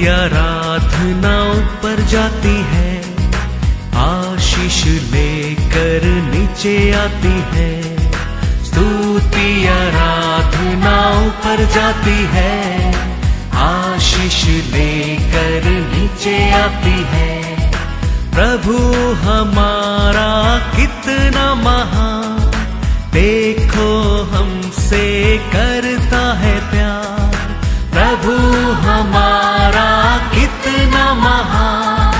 आराधना ऊपर जाती है, आशीष लेकर नीचे आती है। स्तुति आराधना ऊपर जाती है, आशीष लेकर नीचे आती है। प्रभु हमारा कितना महान, देखो हमसे करता है प्यार। प्रभु हमारा कितना महान,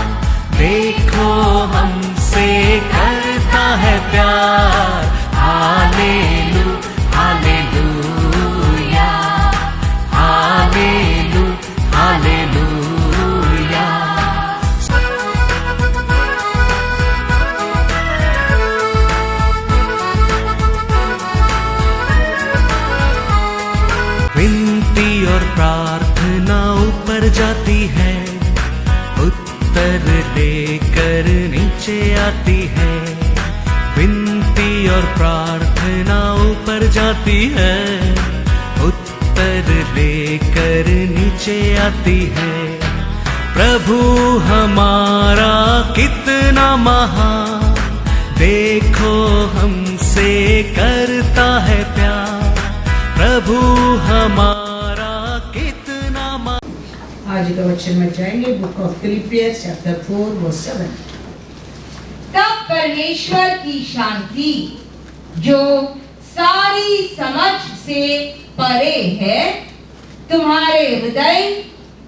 देखो हमसे करता है प्यार। हालेलू हालेलूया, हालेलू हालेलूया। विनती और प्रार्थना ऊपर जाती है, उत्तर लेकर नीचे आती है। विनती और प्रार्थना ऊपर जाती है, उत्तर लेकर नीचे आती है। प्रभु हमारा कितना महान, देखो हमसे करता है प्यार। प्रभु हमारा कितना आज का वचन में जाएंगे book of Philippians chapter 4 verse 7। तब परमेश्वर की शांति जो सारी समझ से परे है, तुम्हारे हृदय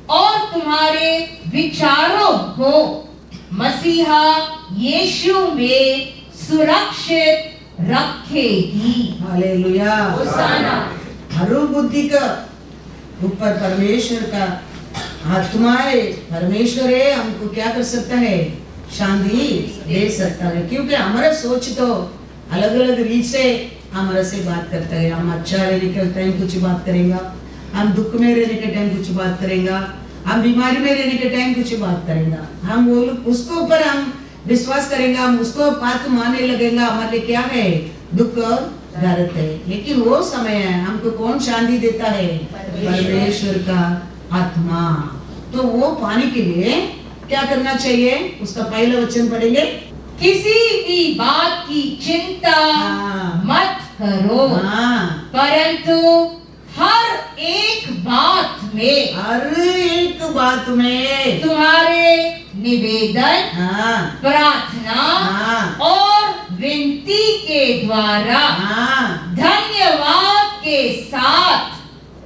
और तुम्हारे विचारों को मसीहा यीशु में सुरक्षित रखेगी। हालेलुया। होशाना। हर बुद्धि का ऊपर परमेश्वर का आत्मा है। परमेश्वर है, हमको क्या कर सकता है? शांति दे सकता है, क्योंकि हमारा सोच तो अलग अलग रीत से हमारे से बात करता है। हम अच्छा रहने के टाइम कुछ बात करेंगे, हम दुख में रहने के टाइम कुछ बात करेंगे, हम बीमारी में रहने के टाइम कुछ बात करेंगे। हम वो उसको ऊपर हम विश्वास करेंगे, हम उसको बात मानने लगेंगे। हमारे लिए क्या है? दुख और दर्द है। लेकिन वो समय है, हमको कौन शांति देता है? परमेश्वर का आत्मा। तो वो पाने के लिए क्या करना चाहिए? उसका पहला वचन पढ़ेंगे। किसी भी बात की चिंता मत करो, परंतु हर एक बात में तुम्हारे निवेदन, प्रार्थना और विनती के द्वारा धन्यवाद के साथ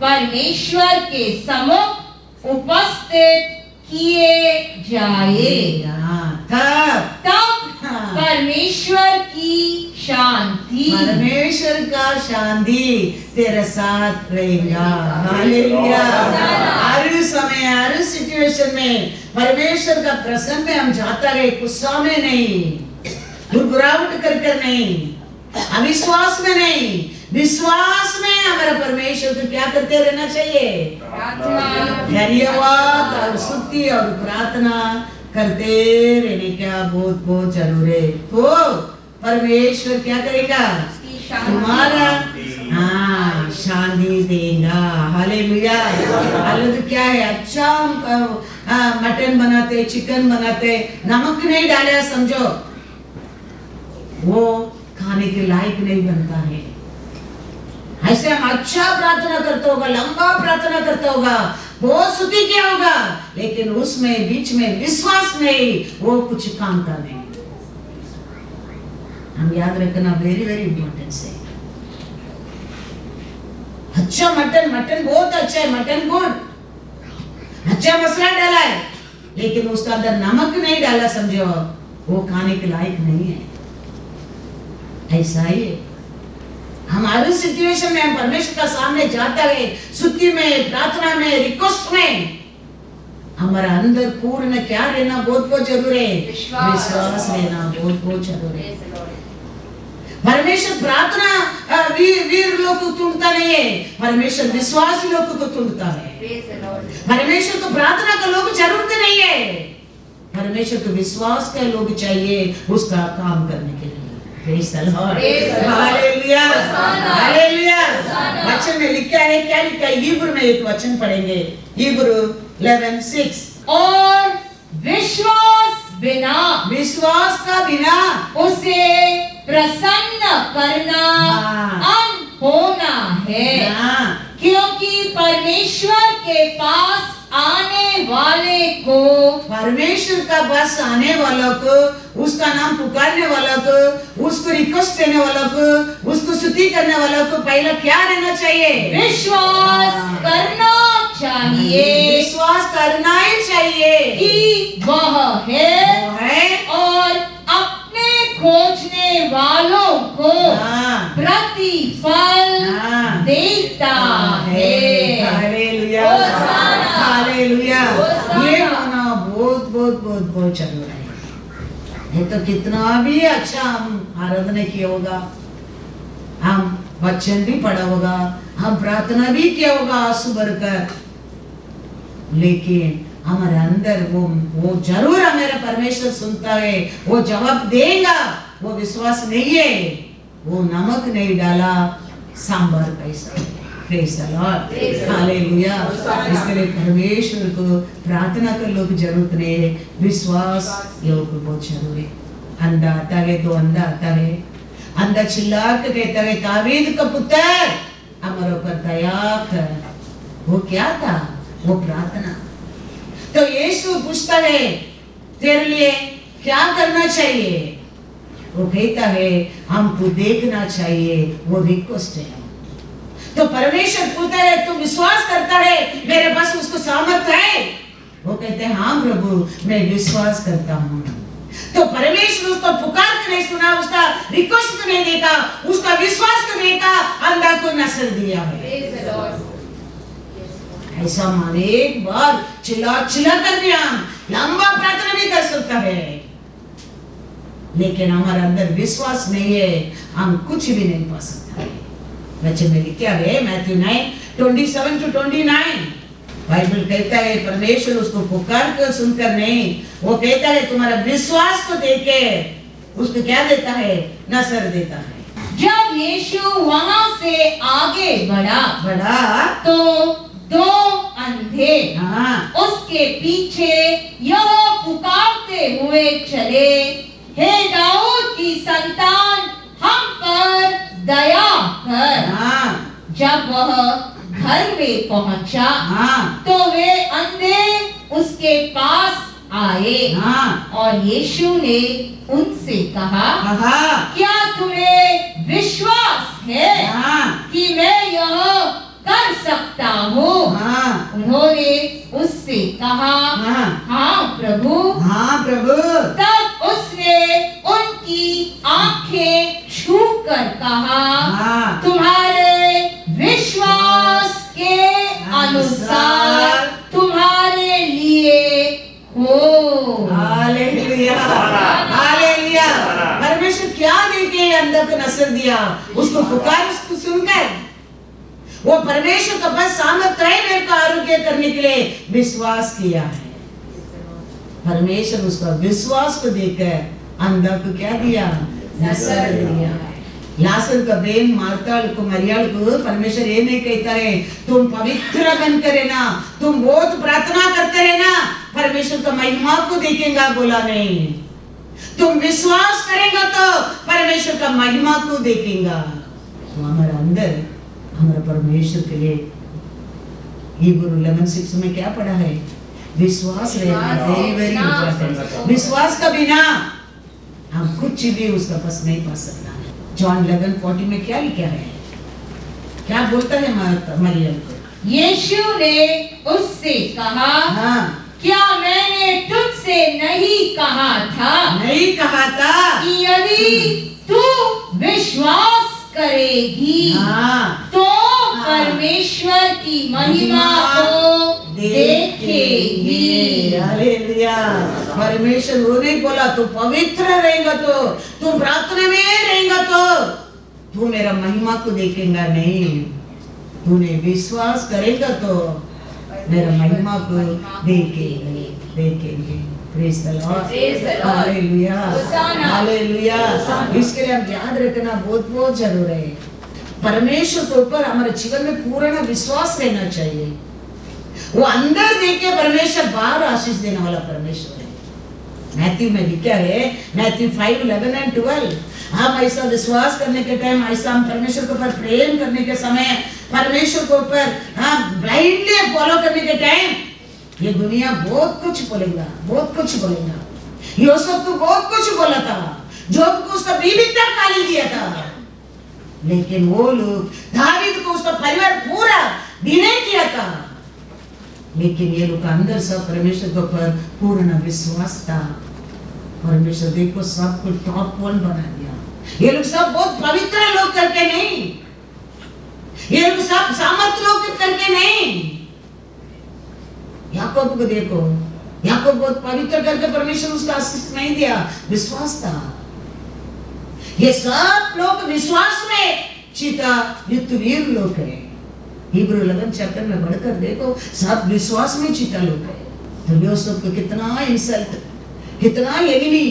परमेश्वर के सम्मुख उपस्थित किए जाएगा। तब परमेश्वर की शांति, परमेश्वर का शांति तेरे साथ रहेगा। हालेलुया। हर समय हर सिचुएशन में परमेश्वर का प्रसन्न में हम जाता रहे, गुस्सा में नहीं, गुरगुराहट कर नहीं, अविश्वास में नहीं, विश्वास में हमारा परमेश्वर को क्या करते रहना चाहिए? धन्यवाद और स्तुति और प्रार्थना करते रहने का बहुत बहुत जरूर है। तो परमेश्वर क्या करेगा? तुम्हारा शांति देगा। हालेलुया। हालेलुया। क्या है? अच्छा मटन बनाते, चिकन बनाते, नमक नहीं डाले समझो, वो खाने के लायक नहीं बनता है। ऐसे हम अच्छा प्रार्थना करता होगा, लंबा प्रार्थना करता होगा, बहुत स्तुति किया होगा, लेकिन उसमें बीच में विश्वास नहीं, वो कुछ काम का नहीं। हम याद रखना, वेरी वेरी इंपॉर्टेंट है। अच्छा मटन बहुत अच्छा है, मटन गुड, अच्छा मसाला डाला है, लेकिन उसका अंदर नमक नहीं डाला समझो, वो खाने के लायक नहीं है। ऐसा ही है हमारे सिचुएशन में, हम परमेश्वर का सामने जाता है, स्तुति में, प्रार्थना में, रिक्वेस्ट में, हमारा अंदर पूर्ण क्या रहना बहुत बहुत जरूरी है। विश्वास रहना बहुत बहुत जरूरी है। परमेश्वर प्रार्थना वीर लोग को चुनता नहीं है, परमेश्वर विश्वासी लोग को चुनता है। परमेश्वर को प्रार्थना का लोग जरूरत नहीं है, परमेश्वर को विश्वास के लोग चाहिए उसका काम करने के लिए। Praise the Lord. Praise the Lord. Hallelujah. Hosanna. Hallelujah. Hosanna. वचन में लिखा है, क्या लिखा है? हिब्रू में एक वचन पढ़ेंगे, हिब्रू 11:6। और विश्वास बिना विश्वास का बिना उसे प्रसन्न करना हाँ। अनहोना है, हाँ, क्योंकि परमेश्वर के पास आने वाले को परमेश्वर का पास आने वालों को, उसका नाम पुकारने वालों को, उसको रिक्वेस्ट देने वालों को, उसको स्तुति करने वालों को पहले क्या रहना चाहिए? विश्वास हाँ। करना चाहिए विश्वास करना ही चाहिए कि वह है वो है। और अपने खोजने वालों को हाँ। प्रतिफल हाँ। देता है। हालेलुया, होसाना। हालेलुया। होसाना। ये होना बहुत बहुत बहुत बहुत जरूरी है। ये तो कितना भी अच्छा हम आराधना किया होगा, हम वचन भी पढ़ा होगा, हम प्रार्थना भी किया होगा आंसू भरकर, लेकिन हमारे अंदर वो जरूर हमारा परमेश्वर सुनता है, वो जवाब देगा। वो विश्वास नहीं है, वो नमक नहीं डाला, सांबर कैसा। Praise the Lord. हालेलुया। इसके लिए परमेश्वर को प्रार्थना कर लोग जरूरत नहीं है, विश्वास लोगों को बहुत जरूरी है। अंधा आता है तो अंधा आता है, अंधा चिल्ला के कहता है, दावीद का पुत्र हमारे ऊपर दया कर। वो क्या था? वो प्रार्थना। तो यीशु पूछता है, तेरे लिए क्या करना चाहिए? वो कहता है, हमको देखना चाहिए। वो रिक्वेस्ट है। तो परमेश्वर पूछता है, तू विश्वास करता है मेरे पास उसको सामर्थ्य है? वो कहते हैं, हाँ प्रभु, मैं विश्वास करता हूँ। तो परमेश्वर उसको पुकार के नहीं सुना, उसका रिक्वेस्ट को नहीं देखा, उसका विश्वास को देखा, अंधा को नसर दिया है। ऐसा हम एक बार चिल्ला चिल्ला कर भी हम लंबा प्रार्थना भी कर सकता है, लेकिन हमारे अंदर विश्वास नहीं है, हम कुछ भी नहीं पा सकता है। वचन में लिखा है मैथ्यू 9:27-29, बाइबल कहता है परमेश्वर उसको पुकार कर सुनकर नहीं, वो कहता है तुम्हारा विश्वास को देखे उसको क्या देता है? नसर देता है। जब यीशु वहां से आगे बढ़ा तो दो अंधे हाँ। उसके पीछे यह पुकारते हुए चले, हे दाऊद की संतान, हम पर दया कर। हाँ। जब वह घर में पहुंचा हाँ। तो वे अंधे उसके पास आए हाँ। और यीशु ने उनसे कहा, क्या तुम्हें विश्वास है हाँ। कि मैं यह कर सकता हूँ? हाँ। उन्होंने उससे कहा, हाँ प्रभु। हाँ प्रभु। तब उसने उनकी आंखें छूकर कहा, हाँ। तुम्हारे विश्वास के अनुसार तुम्हारे लिए हो। Hallelujah, hallelujah. परमेश्वर क्या देके अंधा को नसर दिया? उसको पुकार, उसको सुनकर वो परमेश्वर का बस सामर्थ्य है मेरे को आरोग्य करने के लिए, विश्वास किया है। परमेश्वर उसका विश्वास को देखकर अंधा को क्या दिया? नसर दिया। लाजर का बहन मार्था को, मरियम को परमेश्वर ये नहीं कहता है तुम पवित्र बनकर रहना, तुम बहुत प्रार्थना करते रहना, परमेश्वर का महिमा को देखेगा, बोला नहीं। तुम विश्वास करेगा तो परमेश्वर का महिमा को देखेगा। तो हमारे अंदर हमारा परमेश्वर के लिए हिब्रू 11:6 में क्या पढ़ा है? विश्वास रहना वेरी वेरी इंपॉर्टेंट। विश्वास का बिना हम कुछ भी उसका पास नहीं पा सकता। जॉन 11:40 में क्या लिखा है? क्या बोलता है मरियम को? यीशु ने उससे कहा, हाँ। क्या मैंने तुझसे नहीं कहा था? नहीं कहा था कि यदि तू विश्वास करेगी हाँ। तो परमेश्वर की महिमा को देखेगी। हालेलुया। परमेश्वर वो नहीं बोला तू पवित्र रहेगा तो, तू प्रार्थना में रहेगा तो तू मेरा महिमा को देखेगा, नहीं। तूने विश्वास करेगा तो मेरा महिमा को देखेंगे। Praise the Lord. Praise the Lord. Hallelujah. Hosanna. Hallelujah. Hosanna. इसके लिए हम याद रखना बहुत बहुत जरूर है। परमेश्वर के ऊपर हमारे जीवन में पूर्ण विश्वास रहना चाहिए। वो अंदर देख के परमेश्वर बाहर आशीष देने वाला परमेश्वर है। मैथ्यू में लिखा है, मैथ्यू 5:11 and 12, हम ऐसा विश्वास करने के टाइम, ऐसा हम परमेश्वर के ऊपर प्रेम करने के समय, परमेश्वर के ऊपर ब्लाइंडली फॉलो करने के टाइम, ये दुनिया बहुत कुछ बोलेगा, बहुत कुछ बोलेगा। यूसुफ को बहुत कुछ बोला था, जोब को उसका बीवी तक गाली दिया था, लेकिन वो लोग दावीद को उसका परिवार पूरा डिनाई किया था, लेकिन ये लोग अंदर सब परमेश्वर के ऊपर पूर्ण विश्वास था। परमेश्वर देखो सबको टॉप 1 बना दिया। ये लोग सब बहुत पवित्र लोग करके नहीं, ये लोग सब सामर्थ लोग करके नहीं। याकूब को देखो, याकूब बहुत पवित्र करके परमेश्वर उसका आशीष नहीं दिया, विश्वास था। ये सब लोग विश्वास में चीता युद्धवीर लोग हैं। हिब्रू 11 चैप्टर में बढ़कर देखो, सब विश्वास में चीता लोग हैं। तो यूसुफ को कितना इंसल्ट, कितना एनिमी,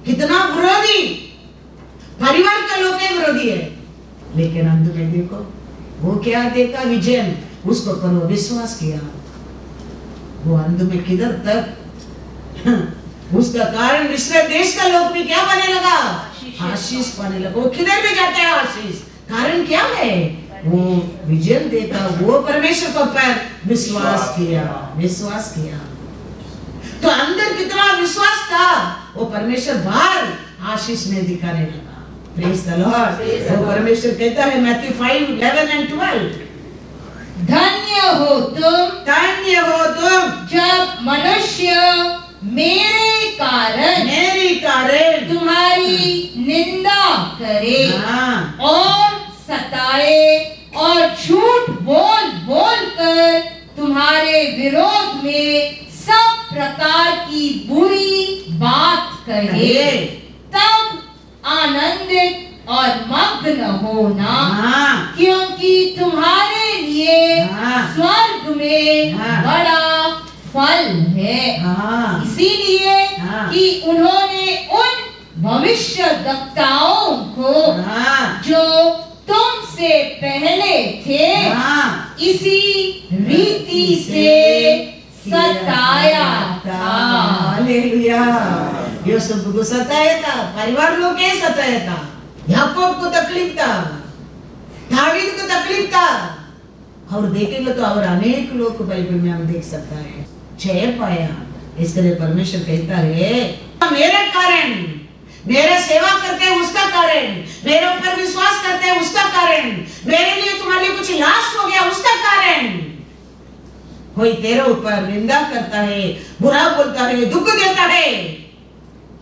कितना विरोधी, परिवार का लोग के विरोधी है, लेकिन अंत में देखो वो क्या देखा, विजय, उसको पर वो विश्वास किया। वो अंत में किधर तक उसका कारण मिस्र देश का लोग भी क्या बने लगा, आशीष पाने लगा। वो किधर भी जाता है आशीष, कारण क्या है, वो विजय देखा, वो परमेश्वर को पर विश्वास किया, विश्वास किया। तो अंदर कितना विश्वास था, वो परमेश्वर बाहर आशीष में दिखाने लगा। Praise the Lord. वो परमेश्वर कहता है मैथ्यू 5:11 and 12, धन्य हो तुम, धन्य हो तुम जब मनुष्य मेरे कारण तुम्हारी निंदा करे और सताए और झूठ बोल बोल कर तुम्हारे विरोध में सब प्रकार की बुरी बात कहे, तब आनंदित और मग्न होना, क्योंकि तुम्हारे लिए स्वर्ग में बड़ा फल है। इसीलिए कि उन्होंने उन भविष्यद्वक्ताओं को जो तुमसे पहले थे इसी रीति से सताया था। हालेलुया। यूसुफ को सताया था, परिवार लोग के सताया था, याकूब को तकलीफ था, दावीद को तकलीफ था, और देखेंगे तो और अनेक लोग को बाइबल में हम देख सकता है जय पाया। इसके लिए परमेश्वर कहता है मेरे कारण, मेरा सेवा करते हैं उसका कारण, मेरे ऊपर विश्वास करते हैं उसका कारण, मेरे लिए तुम्हारे लिए कुछ लॉस हो गया उसका कारण। कोई तेरे ऊपर निंदा करता है, बुरा बोलता है, दुख देता है,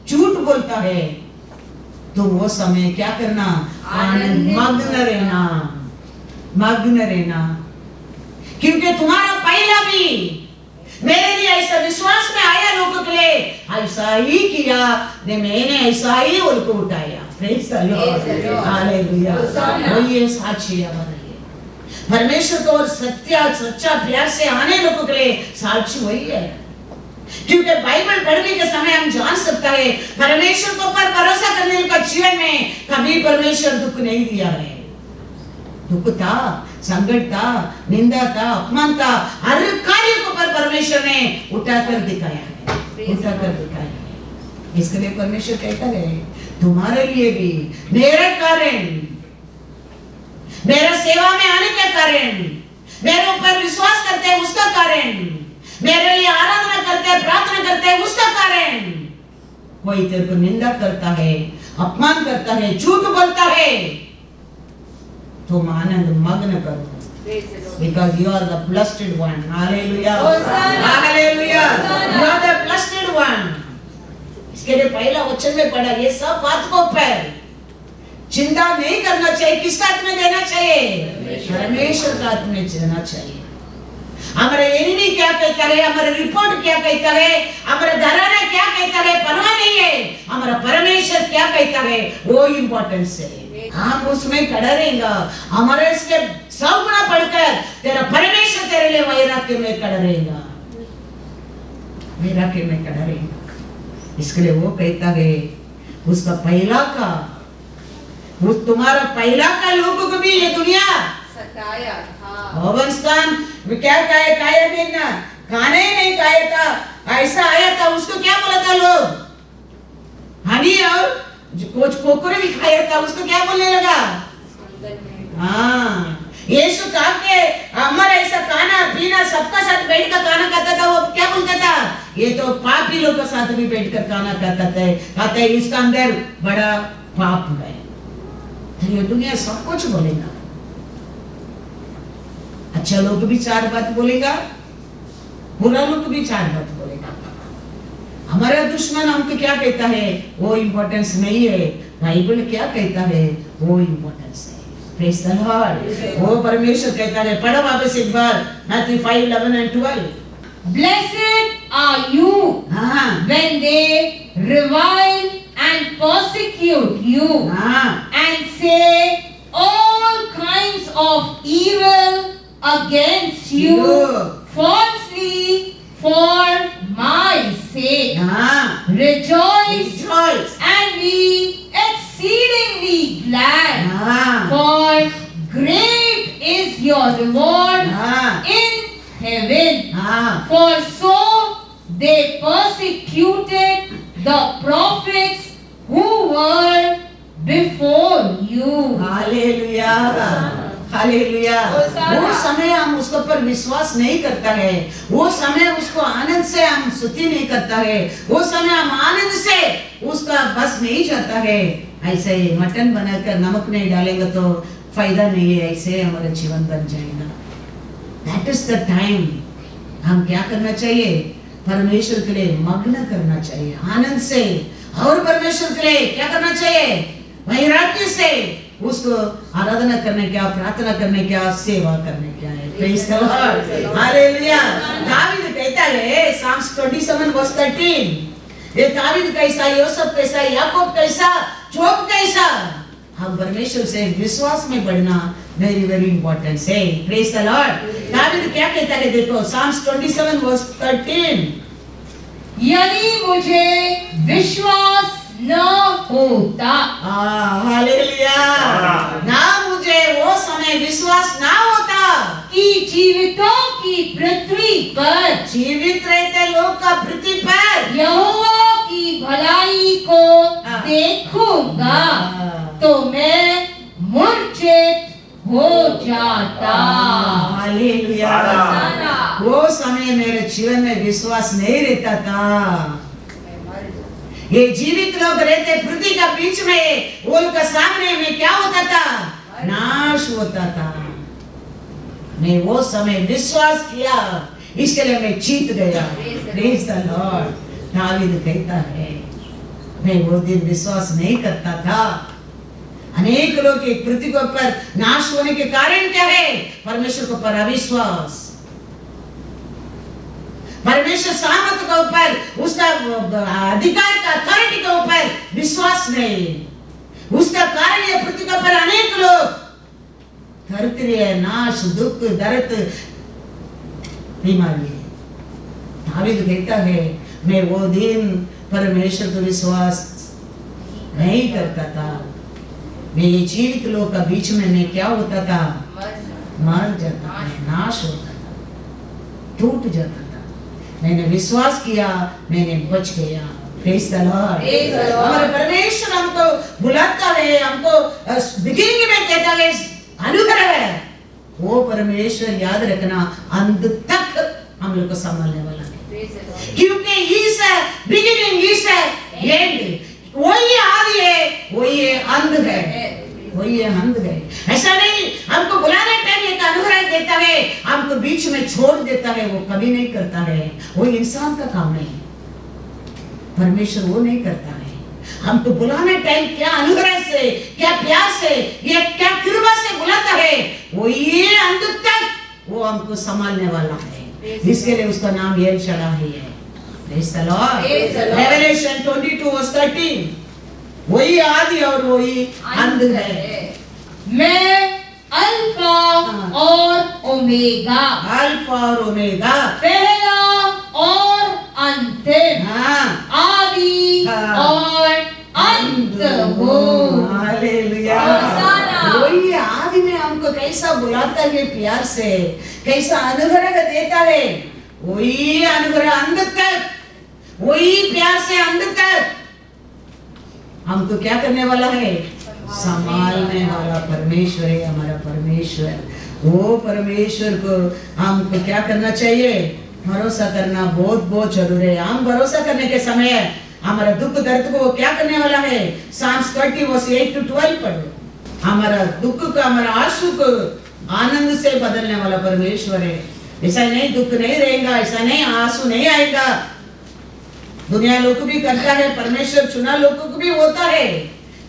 झूठ बोलता है, तो वो समय क्या करना, आनंद मग्न रहना, मग्न रहना, क्योंकि तुम्हारा पहला भी मेरे लिए ऐसा विश्वास में आया, लोगों के लिए ऐसा ही किया, मैंने ऐसा ही उनको उठाया। Praise the Lord, hallelujah. वही साक्षी हमारे लिए परमेश्वर को और सच्चा प्यार से आने लोगों के लिए साक्षी वही है, क्योंकि बाइबल पढ़ने के समय हम जान सकता है परमेश्वर को पर भरोसा करने का जीवन में कभी परमेश्वर दुख नहीं दिया है। दुख था, संकट था, निंदा था, अपमान था, हर कार्य को पर परमेश्वर ने उठाकर दिखाया है, उठाकर दिखाया है। इसके लिए परमेश्वर कहता है तुम्हारे लिए भी मेरे कारण, मेरा सेवा में आने के कारण, मेरे ऊपर विश्वास करते हैं उसका कारण, मेरे लिए आराधना करते हैं, प्रार्थना करते हैं उसका कारण, कोई तेरे को निंदा करता है, अपमान करता है, झूठ बोलता है, तुम आनंद मग्न करो, because you are the blessed one. Hallelujah. Hallelujah. You are the blessed one. इसके लिए पहला वचन में पढ़ा, ये सब बात को पर चिंता नहीं करना चाहिए, किसका हाथ में देना चाहिए, परमेश्वर का हाथ में देना चाहिए। हमारे एनिमी क्या कहता है, हमारा रिपोर्ट क्या कहता है, हमारा घराना क्या कहता है, परवाह नहीं है, हमारा परमेश्वर क्या कहता है वो इम्पोर्टेंस है। हम उसमें खड़ा रहेगा, हमारे से 100 गुना बढ़कर तेरा परमेश्वर तेरे लिए वैराग्य में खड़ा रहेगा, वैराग्य में खड़ा रहेगा। इसके लिए वो कहता है उसका पहला का, वो तुम्हारा पहला का लोगों को भी ये दुनिया सताया था। अफगानिस्तान में क्या खाया भी ना, खाने ही नहीं खाया था, ऐसा आया था। उसको क्या बोला था लोग, हनी और कुछ कोकुरे भी खाया था, उसको क्या बोलने लगा। हाँ, यीशु कहा के हमारा ऐसा खाना पीना सबका साथ बैठ कर खाना खाता था, वो क्या बोलता था, ये तो पापी लोग के साथ भी बैठ कर खाना खाता है, इसका अंदर बड़ा पाप है। तो ये दुनिया सब कुछ बोलेगा, अच्छा लोग भी चार बात बोलेगा, बुरा लोग भी चार बात बोलेगा। हमारा दुश्मन हमको क्या कहता है वो इम्पोर्टेंस नहीं है, बाइबल क्या कहता है वो इम्पोर्टेंस है। Praise the Lord. वो परमेश्वर कहता है, पढ़ो वापस एक बार Matthew 5:11 and 12। Blessed are you हाँ when they revile and persecute you हाँ and say all kinds of evil against you falsely for my sake. हाँ, Rejoice rejoice। and be exceedingly glad, हाँ for great is your reward हाँ in heaven. हाँ For so they persecuted the prophets who were before you. Hallelujah hallelujah. वो समय हम उसके ऊपर विश्वास नहीं करता है, वो समय उसको आनंद से हम स्तुति नहीं करता है, वो समय हम आनंद से उसका बस नहीं जाता है। ऐसे ही मटन बनाकर नमक नहीं डालेंगे तो फायदा नहीं है, ऐसे हमारा जीवन बन जाएगा। That is the time हम क्या करना चाहिए, परमेश्वर के लिए मग्न करना चाहिए आनंद से, और परमेश्वर के लिए क्या करना चाहिए, वैराग्य से उसको आराधना करने क्या, प्रार्थना करने क्या, सेवा करने क्या है। Praise the Lord hallelujah. David कहता है Psalms 27:13, ये दावीद कैसा, यूसुफ कैसा, याकूब कैसा, जोब कैसा, हम परमेश्वर से विश्वास में बढ़ना वेरी वेरी इंपॉर्टेंट है। Praise the Lord. दावीद क्या कहता है, देखो Psalms 27:13, यदि मुझे विश्वास न होता, हालेलुया, ना मुझे वो समय विश्वास ना होता कि जीवितों की पृथ्वी पर, जीवित रहते लोग का पृथ्वी पर यहोवा की भलाई को देखूंगा, तो मैं मूर्छित हो जाता। हालेलुया। वो समय मेरे जीवन में विश्वास नहीं रहता था। ये जीवित लोग रहते पृथ्वी का बीच में, उनका सामने में क्या होता था, नाश होता था। मैं वो समय विश्वास किया, इसके लिए मैं जीत गया। Praise the Lord. दावीद कहता है मैं वो दिन विश्वास नहीं करता था। अनेक लोग की पृथ्वी के ऊपर नाश होने के कारण क्या है, परमेश्वर के ऊपर अविश्वास, परमेश्वर सामर्थ के ऊपर, उसका अधिकार का अथॉरिटी के ऊपर विश्वास नहीं। उसका कारण ये पृथ्वी के ऊपर अनेक लोग धरती है, नाश, दुख, दर्द, बीमारी। दावीद कहता है मैं वो दिन परमेश्वर को विश्वास नहीं करता था। मैं ये जीवित लोग का बीच में मैं क्या होता था, मर जाता था, नाश होता था, टूट जाता था। मैंने विश्वास किया, मैंने बच गया। Praise the Lord. हमारे परमेश्वर हमको बुलाता है, हमको बिगिनिंग में कहता है अनुग्रह है, वो परमेश्वर याद रखना अंत तक हम लोग को संभालने वाला है, क्योंकि इस बिगिनिंग इस एंड, वही आदि है, वही अंत है, वही अंत है। ऐसा नहीं हमको बुलाने टाइम एक अनुग्रह देता है, हमको बीच में छोड़ देता है, वो कभी नहीं करता है। वो इंसान का काम नहीं, परमेश्वर वो नहीं करता है। हमको बुलाने टाइम क्या अनुग्रह से, क्या प्यार से, ये क्या कृपा से बुलाता है, वो ये अंत तक वो हमको संभालने वाला है। इसके लिए उसका नाम एल शडाई है। Praise the Lord. रेवलेशन 22:13, वही आदि और वही अंत है। मैं अल्फा और ओमेगा, अल्फा और ओमेगा, पहला और अंतिम, हाँ, आदि कैसा बुलाता है प्यार से, कैसा अनुग्रह देता है, वही अनुग्रह अंत तक, वही प्यार से अंत तक हमको क्या करने वाला है, संभालने वाला परमेश्वर है हमारा परमेश्वर। वो परमेश्वर को हमको क्या करना चाहिए, भरोसा करना बहुत बहुत जरूरी है। हम भरोसा करने के समय हमारा दुख दर्द को वो क्या करने वाला है, Psalms 30:8-12 पढ़ो। हमारा दुख को, हमारा आंसू को आनंद से बदलने वाला परमेश्वर है। ऐसा नहीं दुख नहीं रहेगा, ऐसा नहीं आंसू नहीं आएगा। दुनिया लोग भी करता है, परमेश्वर चुना लोगों को भी होता है,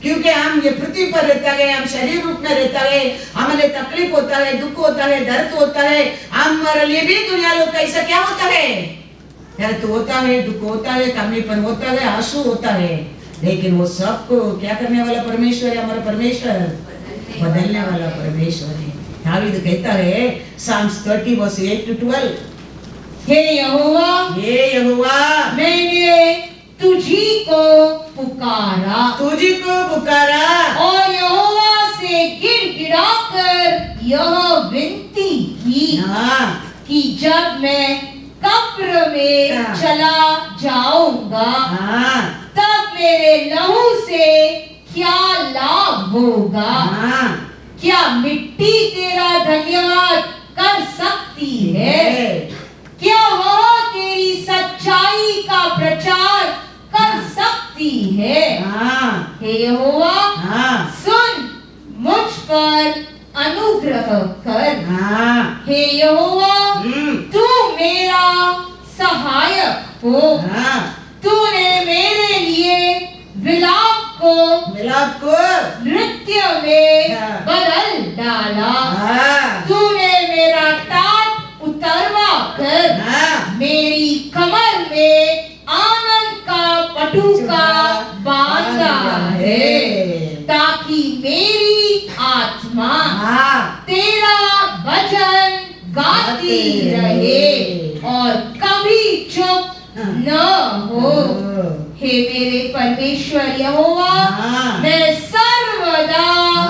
क्योंकि हम ये पृथ्वी पर रहता है, हम शरीर रूप में रहता है, हमारे तकलीफ होता है, दुख होता है, दर्द होता है। हमारे लिए भी दुनिया लोग का ऐसा क्या होता है, दर्द होता है, दुख होता है, कमीपन होता है, आंसू होता है, लेकिन वो सबको क्या करने वाला परमेश्वर है हमारा परमेश्वर, बदलने वाला परमेश्वर है। दावीद कहता है Psalms 30:8-12, हे यहोवा, हे यहोवा, मैंने तुझी को पुकारा, तुझी को पुकारा, और यहोवा से गिड़गिड़ाकर यह विनती की हाँ, कि जब मैं कब्र में हाँ। चला जाऊंगा, हाँ, तब मेरे लहू से क्या लाभ होगा। हाँ, क्या मिट्टी तेरा धन्यवाद कर सकती है, क्या वह तेरी सच्चाई का प्रचार कर सकती है। हाँ, हे यहोवा, हाँ, सुन मुझ पर अनुग्रह कर। हाँ, हे यहोवा, तू मेरा सहायक हो। हाँ, तूने मेरे लिए विलाप को मिलाप को, नृत्य में हाँ। बदल डाला। हाँ, तूने मेरा टाट उतरवा कर हाँ, मेरी कमर में आनंद का पटुका बांधा है, ताकि मेरी आत्मा हाँ, तेरा भजन गाती रहे और कभी चुप न हो। हे मेरे परमेश्वर यहोवा, हाँ। मैं सर्वदा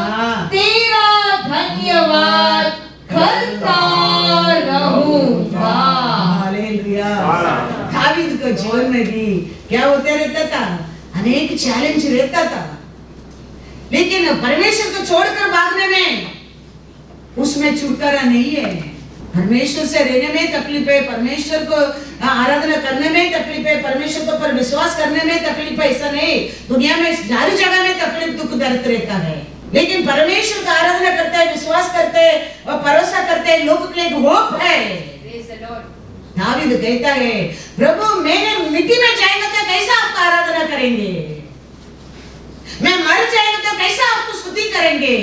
हाँ। तेरा धन्यवाद करता रहूंगा। हालेलुया। दावीद के जीवन में भी क्या होते रहता था, अनेक चैलेंज रहता था, लेकिन परमेश्वर को छोड़कर भागने में उसमें छुटकारा नहीं है। परमेश्वर से रहने में तकलीफ है, परमेश्वर को आराधना करने में तकलीफ है, परमेश्वर को पर विश्वास करने में तकलीफ है, ऐसा नहीं। दुनिया में हर जगह में तकलीफ दुख दर्द रहता है, लेकिन परमेश्वर का आराधना करते हैं, विश्वास करते हैं और भरोसा करते हैं, लोग के लिए होप है। दावीद कहता है, प्रभु मैंने मिट्टी में जाएगा तो कैसा आपका आराधना करेंगे, मैं मर जाएगा तो कैसा आपको स्तुति करेंगे।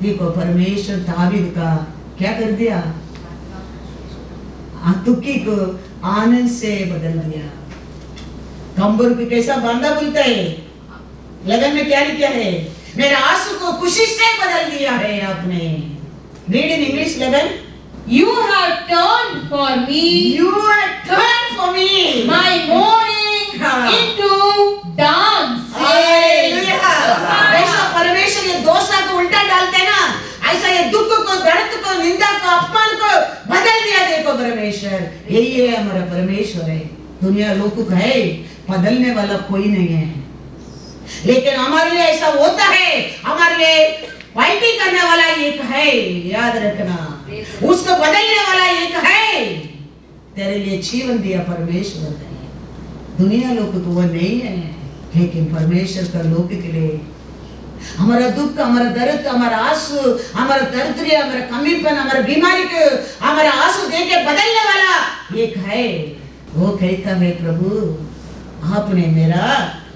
देखो परमेश्वर दावीद का क्या कर दिया, दुखी को आनंद से बदल दिया। कंबर को कैसा बांधा बोलता है, लगन में क्या लिखा है, मेरे आंसू को खुशी से बदल दिया है आपने। रीड इन इंग्लिश लगन, You have turned for me, you have turned for me my mourning हाँ। into dancing। हालेलुया। ऐसा परमेश्वर ये दोषा को उल्टा डालते हैं ना, ऐसा ये दुख को, दर्द को, निंदा को, अपमान को बदल दिया। देखो परमेश्वर, यही है हमारा परमेश्वर है। दुनिया लोगों का है, बदलने वाला कोई नहीं है, लेकिन हमारे लिए ऐसा होता है, हमारे लिए फाइटिंग करने वाला एक है, याद रखना, उसको बदलने वाला एक है। तेरे लिए जीवन दिया परमेश्वर है, दुनिया लोग तो वो नहीं है, लेकिन परमेश्वर का लोग के लिए हमारा दुख, हमारा दर्द, हमारा आंसू, हमारा दरिद्र, हमारा कमीपन, हमारा बीमारी को हमारा आंसू देके बदलने वाला एक है। वो कहता है प्रभु आपने मेरा,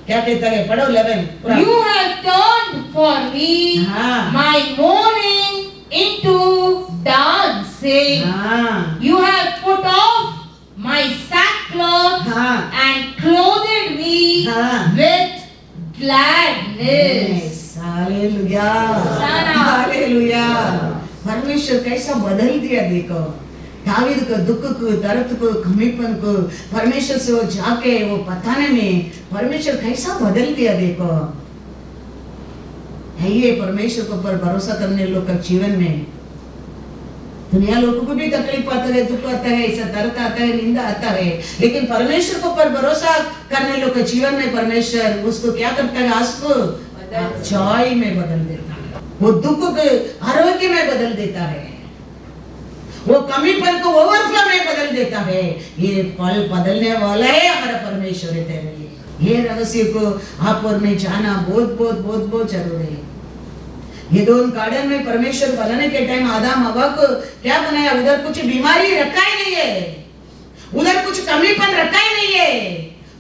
क्या कहता है, पढ़ो 11। You have turned for me हाँ। my mourning into dancing। हाँ, You have put off my sackcloth हाँ, and clothed me हाँ। with gladness। हालेलुया, होशाना। हालेलुया। परमेश्वर कैसा बदल दिया देखो, दावीद को दुख को, दर्द को, कमीपन को परमेश्वर से वो जाके वो बताने में परमेश्वर कैसा बदल दिया देखो। ये परमेश्वर के ऊपर भरोसा करने लोग का जीवन में दुनिया लोगों को भी तकलीफ आता है, दुख आता है, ऐसा दर्द आता है, निंदा आता है, लेकिन परमेश्वर के ऊपर भरोसा करने लोग के जीवन में परमेश्वर उसको क्या करता है, उसको जॉय में बदल देता है, वो दुख को आरोग्य में बदल देता है, वो कमीपन को ओवरफ्लो में बदल देता है। ये पल बदलने वाला है हमारा परमेश्वर है तेरे लिए। ये रहस्य को आप और मैं जाना बहुत बहुत बहुत बहुत जरूरी है। ये दोनों गार्डन में परमेश्वर बनाने के टाइम आदम हवा को क्या बनाया, उधर कुछ बीमारी रखा ही नहीं है, उधर कुछ कमीपन रखा ही नहीं है,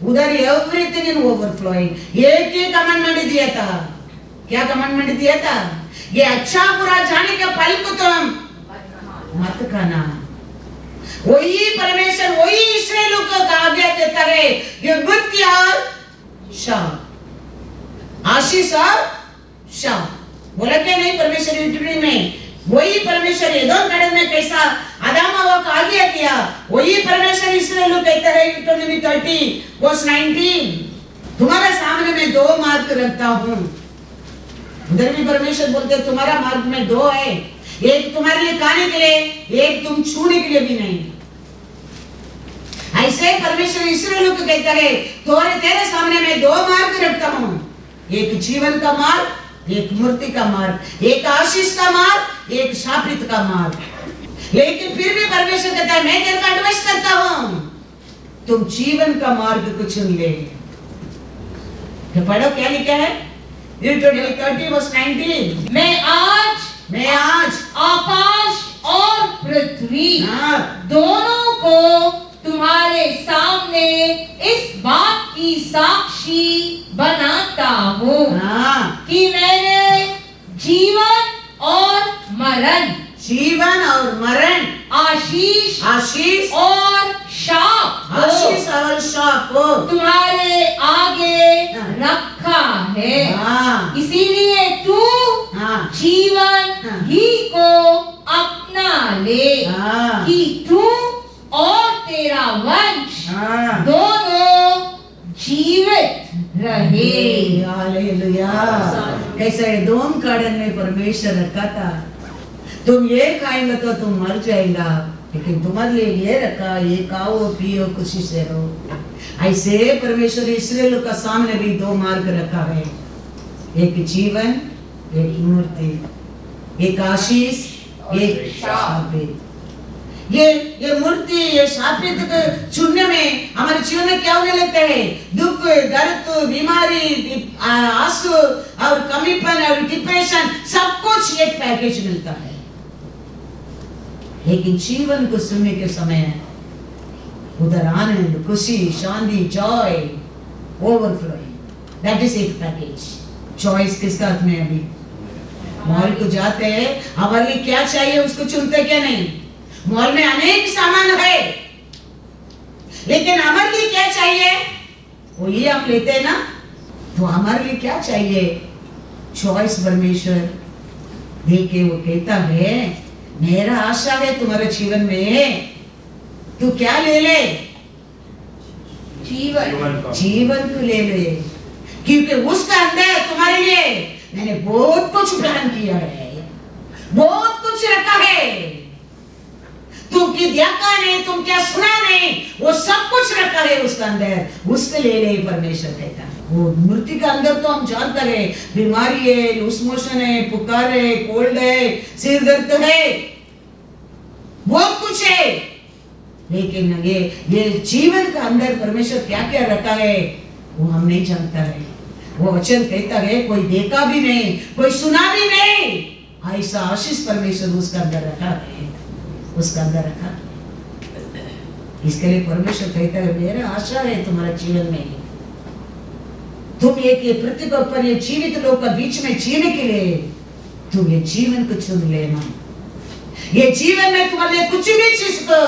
उधर एवरीथिंग इन ओवरफ्लोइंग। एक ही कमांडमेंट दिया था, क्या कमांडमेंट दिया था, ये अच्छा बुरा जाने के फल को तुम मत खाना। वही परमेश्वर वही इस्राएलियों को आज्ञा देता है, ये मृत्यु और शाप, आशीष और शाप। बोला क्या नहीं परमेश्वर यूट्यूब में, वही परमेश्वर एदोम गार्डन में कैसा आदम हवा को आज्ञा किया, वही परमेश्वर इस्राएलियों कहता है यूट्यूब 30:19, तुम्हारे सामने मैं 2 मार्ग रखता हूँ। उधर भी परमेश्वर बोलते तुम्हारा मार्ग में 2 है, एक तुम्हारे लिए खाने के लिए, एक तुम छूने के लिए भी नहीं। ऐसे परमेश्वर इस्राएलियों को कहता है तेरे सामने मैं 2 मार्ग रखता हूँ, एक जीवन का मार्ग, एक मृत्यु का मार्ग, एक आशीष का मार्ग, एक शापित का मार्ग। लेकिन फिर भी परमेश्वर कहता है मैं तेरे को एडवाइस करता हूँ, तुम जीवन का मार्ग को चुन ले। तो पढ़ो क्या लिखा है, 30:19, मैं आज आकाश और पृथ्वी दोनों को तुम्हारे सामने इस बात की साक्षी बनाता हूँ कि मैंने जीवन और मरण, आशीष और शाप तुम्हारे आगे रखा है। इसीलिए तू जीवन ही को अपना ले कि तू और तेरा वंश दोनों जीवित रहे। हालेलुया। कैसे एदोम गार्डन में परमेश्वर रखा था, तुम ये खाएंगे तो तुम मर जाएगा, लेकिन तुम्हारे लिए ये रखा, ये खाओ पियो खुशी से रहो। ऐसे परमेश्वर इस्राएल का सामने भी 2 मार्ग रखा है, एक जीवन, एक मृत्यु, एक आशीष, एक शापित। ये मूर्ति, ये शापित चुनने में हमारे जीवन में क्या होने लगता है, दुख, दर्द, बीमारी, आंसू और कमीपन और डिप्रेशन, सब कुछ एक पैकेज मिलता है। लेकिन जीवन को सुनने के समय उधर आनंद, खुशी, शांति, जॉय, ओवरफ्लोइंग, दैट इज एक पैकेज। चॉइस किसका हाथ में? अभी मॉल को जाते हैं, हमारे लिए क्या चाहिए उसको चुनते क्या नहीं? मॉल में अनेक सामान है, लेकिन हमारे लिए क्या चाहिए वो ये हम लेते हैं ना। तो हमारे लिए क्या चाहिए? चॉइस परमेश्वर देके वो कहता है मेरा आशा है तुम्हारे जीवन में, तू क्या ले ले? जीवन को ले ले, क्योंकि उसका अंदर तुम्हारे लिए मैंने बहुत कुछ प्लान किया है, बहुत कुछ रखा है। तुम क्या देखा नहीं, तुम क्या सुना नहीं, वो सब कुछ रखा है उसका अंदर, उसको ले ले परमेश्वर कहता है। वो मृत्यु का अंदर तो हम जानते हैं, बीमारी है, लूज मोशन है, पुकार है, कोल्ड है, सिर दर्द है, बहुत कुछ है। लेकिन ये जीवन का अंदर परमेश्वर क्या क्या रखा है वो हम नहीं जानता है। वो वचन कहता है कोई देखा भी नहीं, कोई सुना भी नहीं, ऐसा आशीष परमेश्वर उसका अंदर रखा है, उसका अंदर रखा। इसके लिए परमेश्वर कहता है मेरा आशा है तुम्हारे जीवन में, तुम एक ये पृथ्वी के ऊपर ये जीवित लोग का बीच में जीने के लिए तुम ये जीवन को चुन लेना। ये जीवन में तुम्हारे लिए कुछ भी चीज को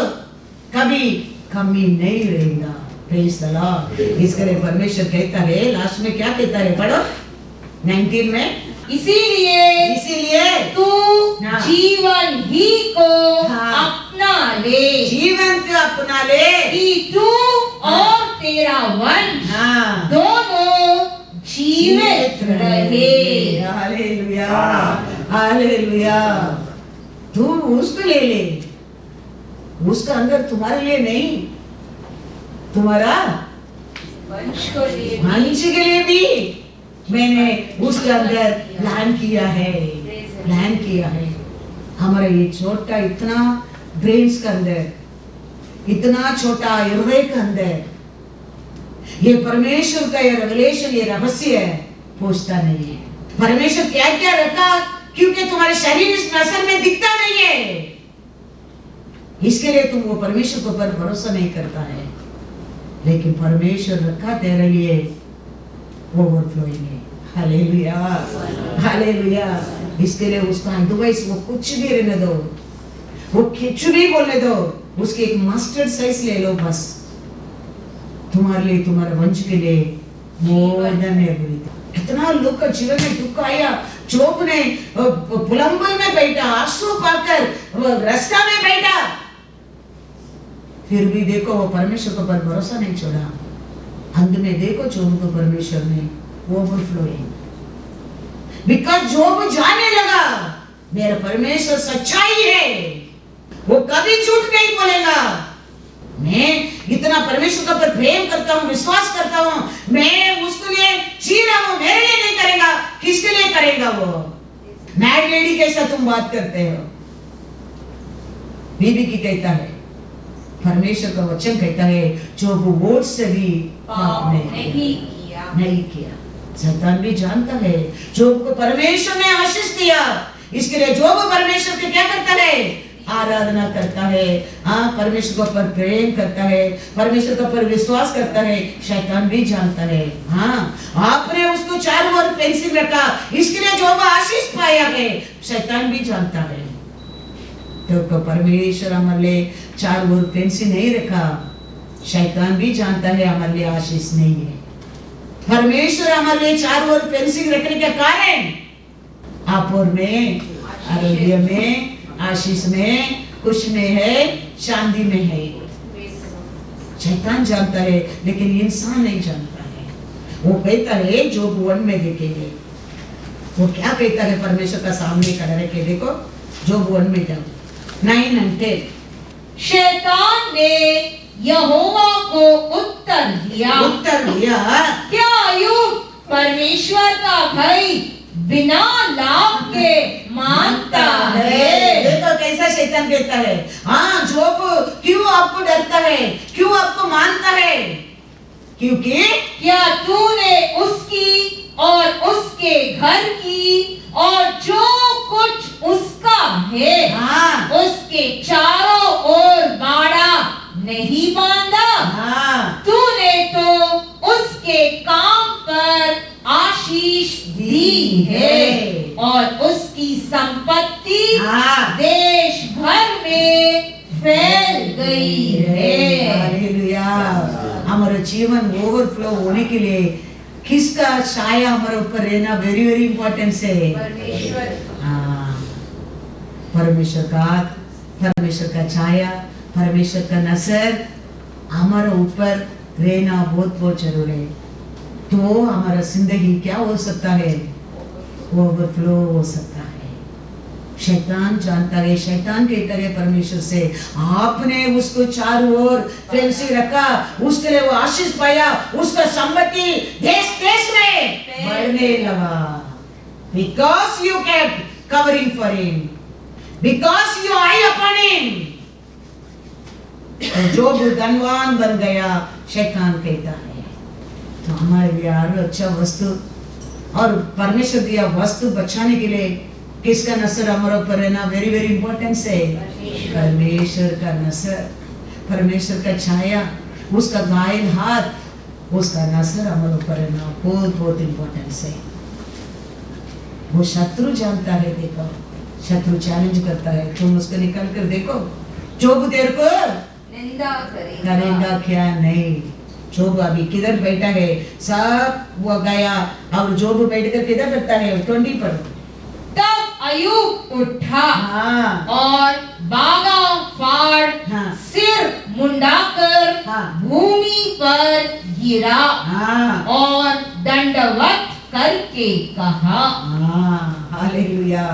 कभी कमी नहीं रहेगा। Praise the Lord. इसके लिए परमेश्वर कहता है, लास्ट में क्या कहता है, पढ़ो 19 में, इसीलिए तू जीवन ही को अपना ले, जीवन को अपना ले कि तू और तेरा वंश दोनों जीवित रहे। Hallelujah, hallelujah. तुम उसको ले ले, उसका अंदर तुम्हारे लिए नहीं, तुम्हारा वंश को लिए वंश के लिए भी मैंने उसके अंदर प्लान किया है, प्लान किया है। हमारा ये छोटा इतना ब्रेन्स के अंदर, इतना छोटा हृदय के अंदर ये परमेश्वर का ये रेवलेशन, ये रहस्य पूछता नहीं है। परमेश्वर क्या क्या रखा, क्योंकि तुम्हारे शरीर इस नजर में दिखता नहीं है, इसके लिए तुम वो परमेश्वर के ऊपर भरोसा नहीं करता है। लेकिन परमेश्वर रखा तेरे लिए ओवरफ्लोइंग है। Hallelujah, hallelujah. इसके लिए उसका एडवाइस, वो कुछ भी रहने दो, वो कुछ भी बोलने दो, उसके एक मस्टर्ड साइज ले लो बस, तुम्हारे लिए, तुम्हारे वंश के लिए मोर देन एवरीथिंग। इतना लोग का जीवन में दुख आया, जोब ने पुलंबल में बैठा, आंसू पाकर रास्ता में बैठा, फिर भी देखो वो परमेश्वर के ऊपर भरोसा नहीं छोड़ा। अंत में देखो जोब को परमेश्वर ने ओवरफ्लोइंग, बिकॉज जोब जाने लगा मेरा परमेश्वर सच्चाई है, वो कभी झूठ नहीं बोलेगा। मैं इतना परमेश्वर के ऊपर प्रेम करता हूँ, विश्वास करता हूँ, मैं उसके लिए जी रहा हूँ, मेरे लिए नहीं करेगा, किसके लिए करेगा वो? मैड लेडी कैसा तुम बात करते हो? बीबी की कहता है, परमेश्वर का वचन कहता है, जो वो वोट से भी पाप नहीं किया। शैतान भी जानता है जोब को परमेश्वर ने आशीष दिया, इसके लिए जोब परमेश्वर के क्या करता है? आराधना करता है, हाँ, परमेश्वर के ऊपर प्रेम करता है, परमेश्वर के ऊपर विश्वास करता है। शैतान भी जानता है, हाँ, आपने उसको चारों ओर फेंसिंग रखा, इसके लिए जोब आशीष पाया है, शैतान भी जानता है। तो परमेश्वर हमारे लिए चारों ओर फेंसिंग नहीं रखा, शैतान भी जानता है हमारे लिए आशीष नहीं है। परमेश्वर हमारे लिए चारों ओर फेंसिंग रखने के कारण आपुर में, आरोग्य में, आशीष में, कुछ में है, शांति में है। शैतान जानता है, लेकिन इंसान नहीं जानता है। वो कहता है जो भुवन में देखेंगे, वो क्या कहता है परमेश्वर का सामने खड़ा रखे, देखो जो भुवन में जाओ 9 और 10। शैतान ने यहोवा को उत्तर दिया, क्या अय्यूब परमेश्वर का भय बिना लाभ के मानता है? देखो कैसा शैतान कहता है, हाँ, जोब क्यों आपको डरता है, क्यों आपको मानता है? क्योंकि क्या तूने उसकी और उसके घर की और जो कुछ उसका है, हाँ, उसके चारों ओर बाड़ा नहीं बांधा? हाँ, तूने तो उसके काम पर आशीष दी है और उसकी संपत्ति हाँ, देश भर में फैल गई है। हालेलुया। हमारा जीवन ओवरफ्लो होने के लिए किसका छाया हमारे ऊपर रहना वेरी वेरी इंपॉर्टेंट है? हाँ, परमेश्वर का छाया, परमेश्वर का नजर हमारे ऊपर रहना बहुत बहुत जरूरी है। तो हमारा जिंदगी क्या हो सकता है? ओवरफ्लो हो सकता है। शैतान जानता है, शैतान कहता है परमेश्वर से, आपने उसको चारों ओर फेंसी रखा, उसके लिए वो आशीष पाया, उसका संपत्ति देश देश में बढ़ने लगा। Because you kept covering for him, because you eye upon him, तो जो भी धनवान बन गया, शैतान कहता है। तो हमारे लिए और अच्छा वस्तु और परमेश्वर दिया वस्तु बचाने के लिए किसका नजर हमारे ऊपर रहना वेरी वेरी इंपॉर्टेंट है? परमेश्वर का नजर, परमेश्वर का छाया, उसका घायल हाथ, उसका नजर हमारे ऊपर रहना बहुत बहुत इंपॉर्टेंट है। वो शत्रु जानता है, देखो शत्रु चैलेंज करता है, तुम उसको निकाल कर देखो, जोब तेरे को निंदा करेगा क्या? नहीं। जोब अभी किधर बैठा है? सब वो गया, और जोब बैठ कर किधर करता है? 20 पर। तब अय्यूब उठा, हाँ, और बागा फाड़, हाँ, सिर मुंडाकर हाँ, भूमि पर गिरा, हाँ, और दंडवत करके कहा। हालेलुया।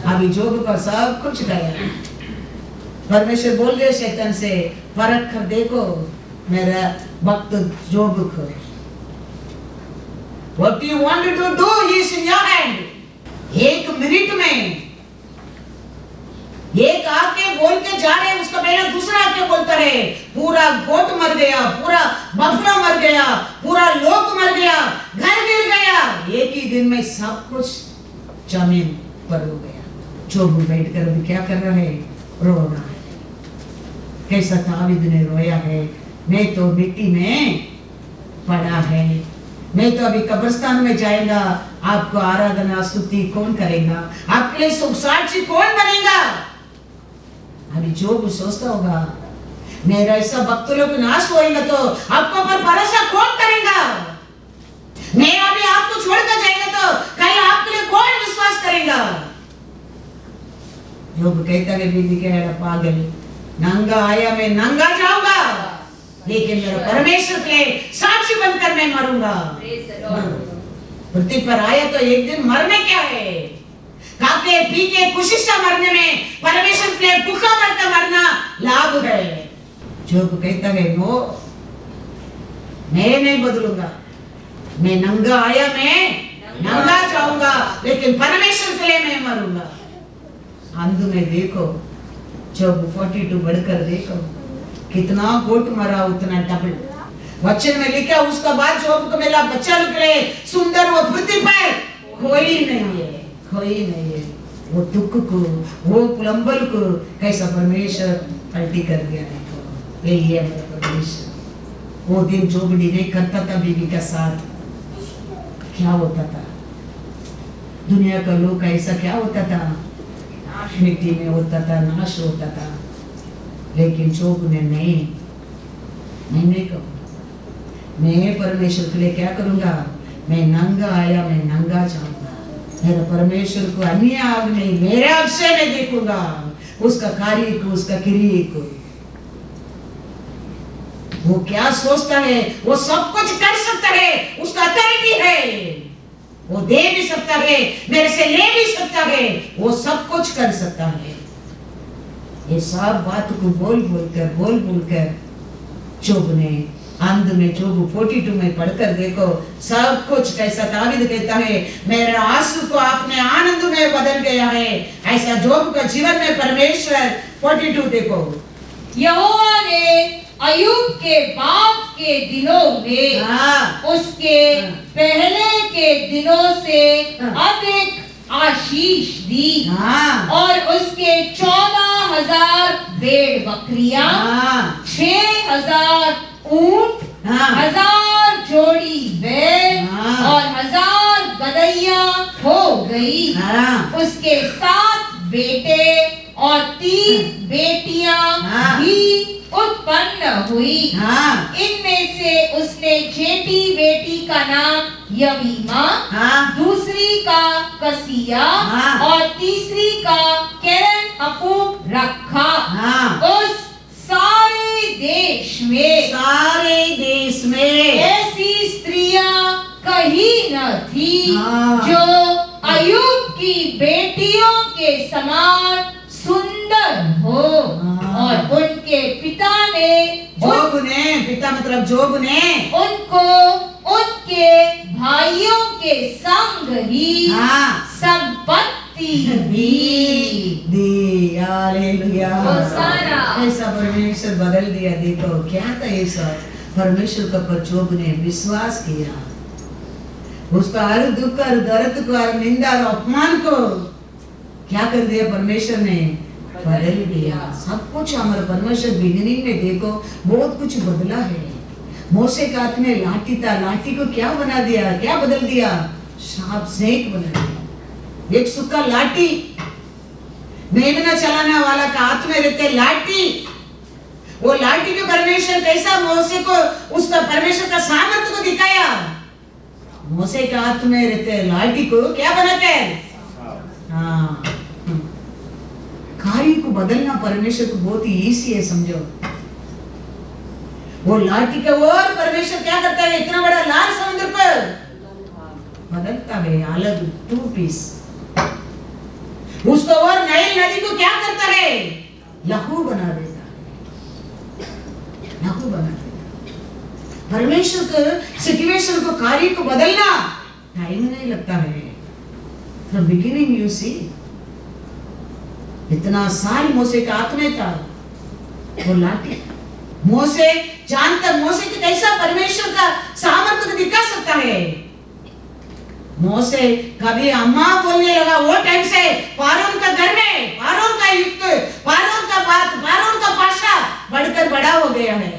अभी जोब का सब कुछ गया। परमेश्वर बोल गए शैतान से, परख कर देखो मेरा भक्त जोब को। What do you want to do? He is in your hand. एक मिनट में एक आके बोल के जा रहे, उसका पहले दूसरा आके बोलता है, पूरा गोट मर गया, पूरा बफरा मर गया, पूरा लोक मर गया, घर गिर गया, एक ही दिन में सब कुछ जमीन पर हो गया। जोब बैठ कर अभी क्या कर रहा है? रो रहा है। कैसा दाऊद ने रोया है, मैं तो मिट्टी में पड़ा है, मैं तो अभी कब्रिस्तान में जाएगा, आपको आराधना स्तुति कौन करेगा, आपके लिए सुख साक्षी कौन बनेगा? अभी जोब सोचता होगा, मेरा ऐसा भक्त लोग नाश होएगा तो आपको पर भरोसा कौन करेगा? मैं अभी आपको छोड़कर जाएगा तो कल आपके लिए कौन विश्वास करेगा? जोब कहता है, बीबी कह पागल, नंगा आया मैं नंगा जाऊंगा, लेकिन मेरा परमेश्वर के साक्षी बनकर मैं मरूंगा। पृथ्वी पर आया तो एक दिन मरने क्या है? खाके पी के खुशी से मरने में परमेश्वर के लिए भूखा मरकर मरना लाभ है। जोब कहता है, नो, मैं नहीं बदलूंगा, मैं नंगा आया मैं नंगा जाऊंगा, लेकिन परमेश्वर के लिए मैं मरूंगा। अंत में देखो जोब 42 बढ़कर देखो कितना गोट मरा, उतना डबल। वचन में लिखा, उसका बाद जोब को मिला बच्चा निकले, सुंदर वो पृथ्वी पर कोई नहीं है, कोई नहीं है। वो दुख को, वो पुलंबल को कैसा परमेश्वर पलटी कर दिया। देखो यही है मेरा परमेश्वर। वो दिन जोब नहीं करता था बीवी का साथ, क्या होता था? दुनिया का लोग ऐसा क्या होता था? मिट्टी में होता था, नाश होता था। लेकिन जोब ने नहीं कहूँगा, मैं परमेश्वर के लिए क्या करूंगा? मैं नंगा आया मैं नंगा जाऊंगा। मेरा परमेश्वर को अन्य आग नहीं, मेरे आग से मैं देखूंगा, उसका कार्य को, उसका क्रिया को। वो क्या सोचता है? वो सब कुछ कर सकता है, उसका अथॉरिटी है, वो दे भी सकता है, मेरे से ले भी सकता है, वो सब कुछ कर सकता है। ये सब बात को बोल कर जोब ने अंत में जोब 42 में पढ़कर देखो सब कुछ कैसा दाऊद कहता है, मेरे आंसू को आपने आनंद में बदल गया है। ऐसा जोब का जीवन में परमेश्वर 42 देखो, यहोवा ने अय्यूब के बाद के दिनों में उसके पहले के दिनों से अधिक आशीष दी, और उसके 14,000 भेड़ बकरियां, 6,000 ऊंट, 1,000 जोड़ी बैल और 1,000 गदहियां हो गई। उसके 7 बेटे और 3 बेटियां भी उत्पन्न हुई। इनमें से उसने जेठी बेटी का नाम यवीमा, दूसरी का कसिया और तीसरी का केरन अपूब रखा। उस सारे देश में ऐसी स्त्रियां कहीं न थी जो अय्यूब की बेटियों के समान सुंदर हो। और उनके पिता मतलब जोब ने उनको उनके भाइयों के संग ही संपत्ति दी। हालेलुया। ऐसा परमेश्वर बदल दिया। देखो क्या था ये सब? परमेश्वर का पर जोब ने विश्वास किया, उसका हर दुख और दर्द को और निंदा और अपमान को क्या कर दिया? परमेश्वर ने बदल दिया। सब कुछ हमारा परमेश्वर बिगिनिंग में देखो बहुत कुछ बदला है। मोसे का हाथ में लाठी था, लाठी को क्या बना दिया? क्या बदल दिया? सांप स्नेक बना दिया। एक सूखा लाठी, मेमना चलाने वाला का हाथ में रहते लाठी, वो लाठी के परमेश्वर कैसा मोसे को उसका परमेश्वर का सामर्थ्य को दिखाया। मोसे के हाथ में रहते लाठी को क्या बनाते? हाँ, कार्य को बदलना परमेश्वर को बहुत ही ईजी है, समझो। वो लाठी का और परमेश्वर क्या करता है? इतना बड़ा लाल समुद्र पर बदलता है, अलग 2 पीस। उसको और नाइल नदी को क्या करता है? लहू बना देता है, लहू बना देता। परमेश्वर को सिचुएशन को, कार्य को बदलना टाइम नहीं लगता है। फ्रॉम बिगिनिंग यू सी, इतना साल मोसे का हाथ में था वो लाठी। मोसे जानता, मोसे को कैसा परमेश्वर का सामर्थ्य को दिखा सकता है। मोसे कभी अम्मा बोलने लगा, वो टाइम से फारून का घर में, फारून का युक्त, फारून का बात, फारून का भाषा बढ़कर बड़ा हो गया है।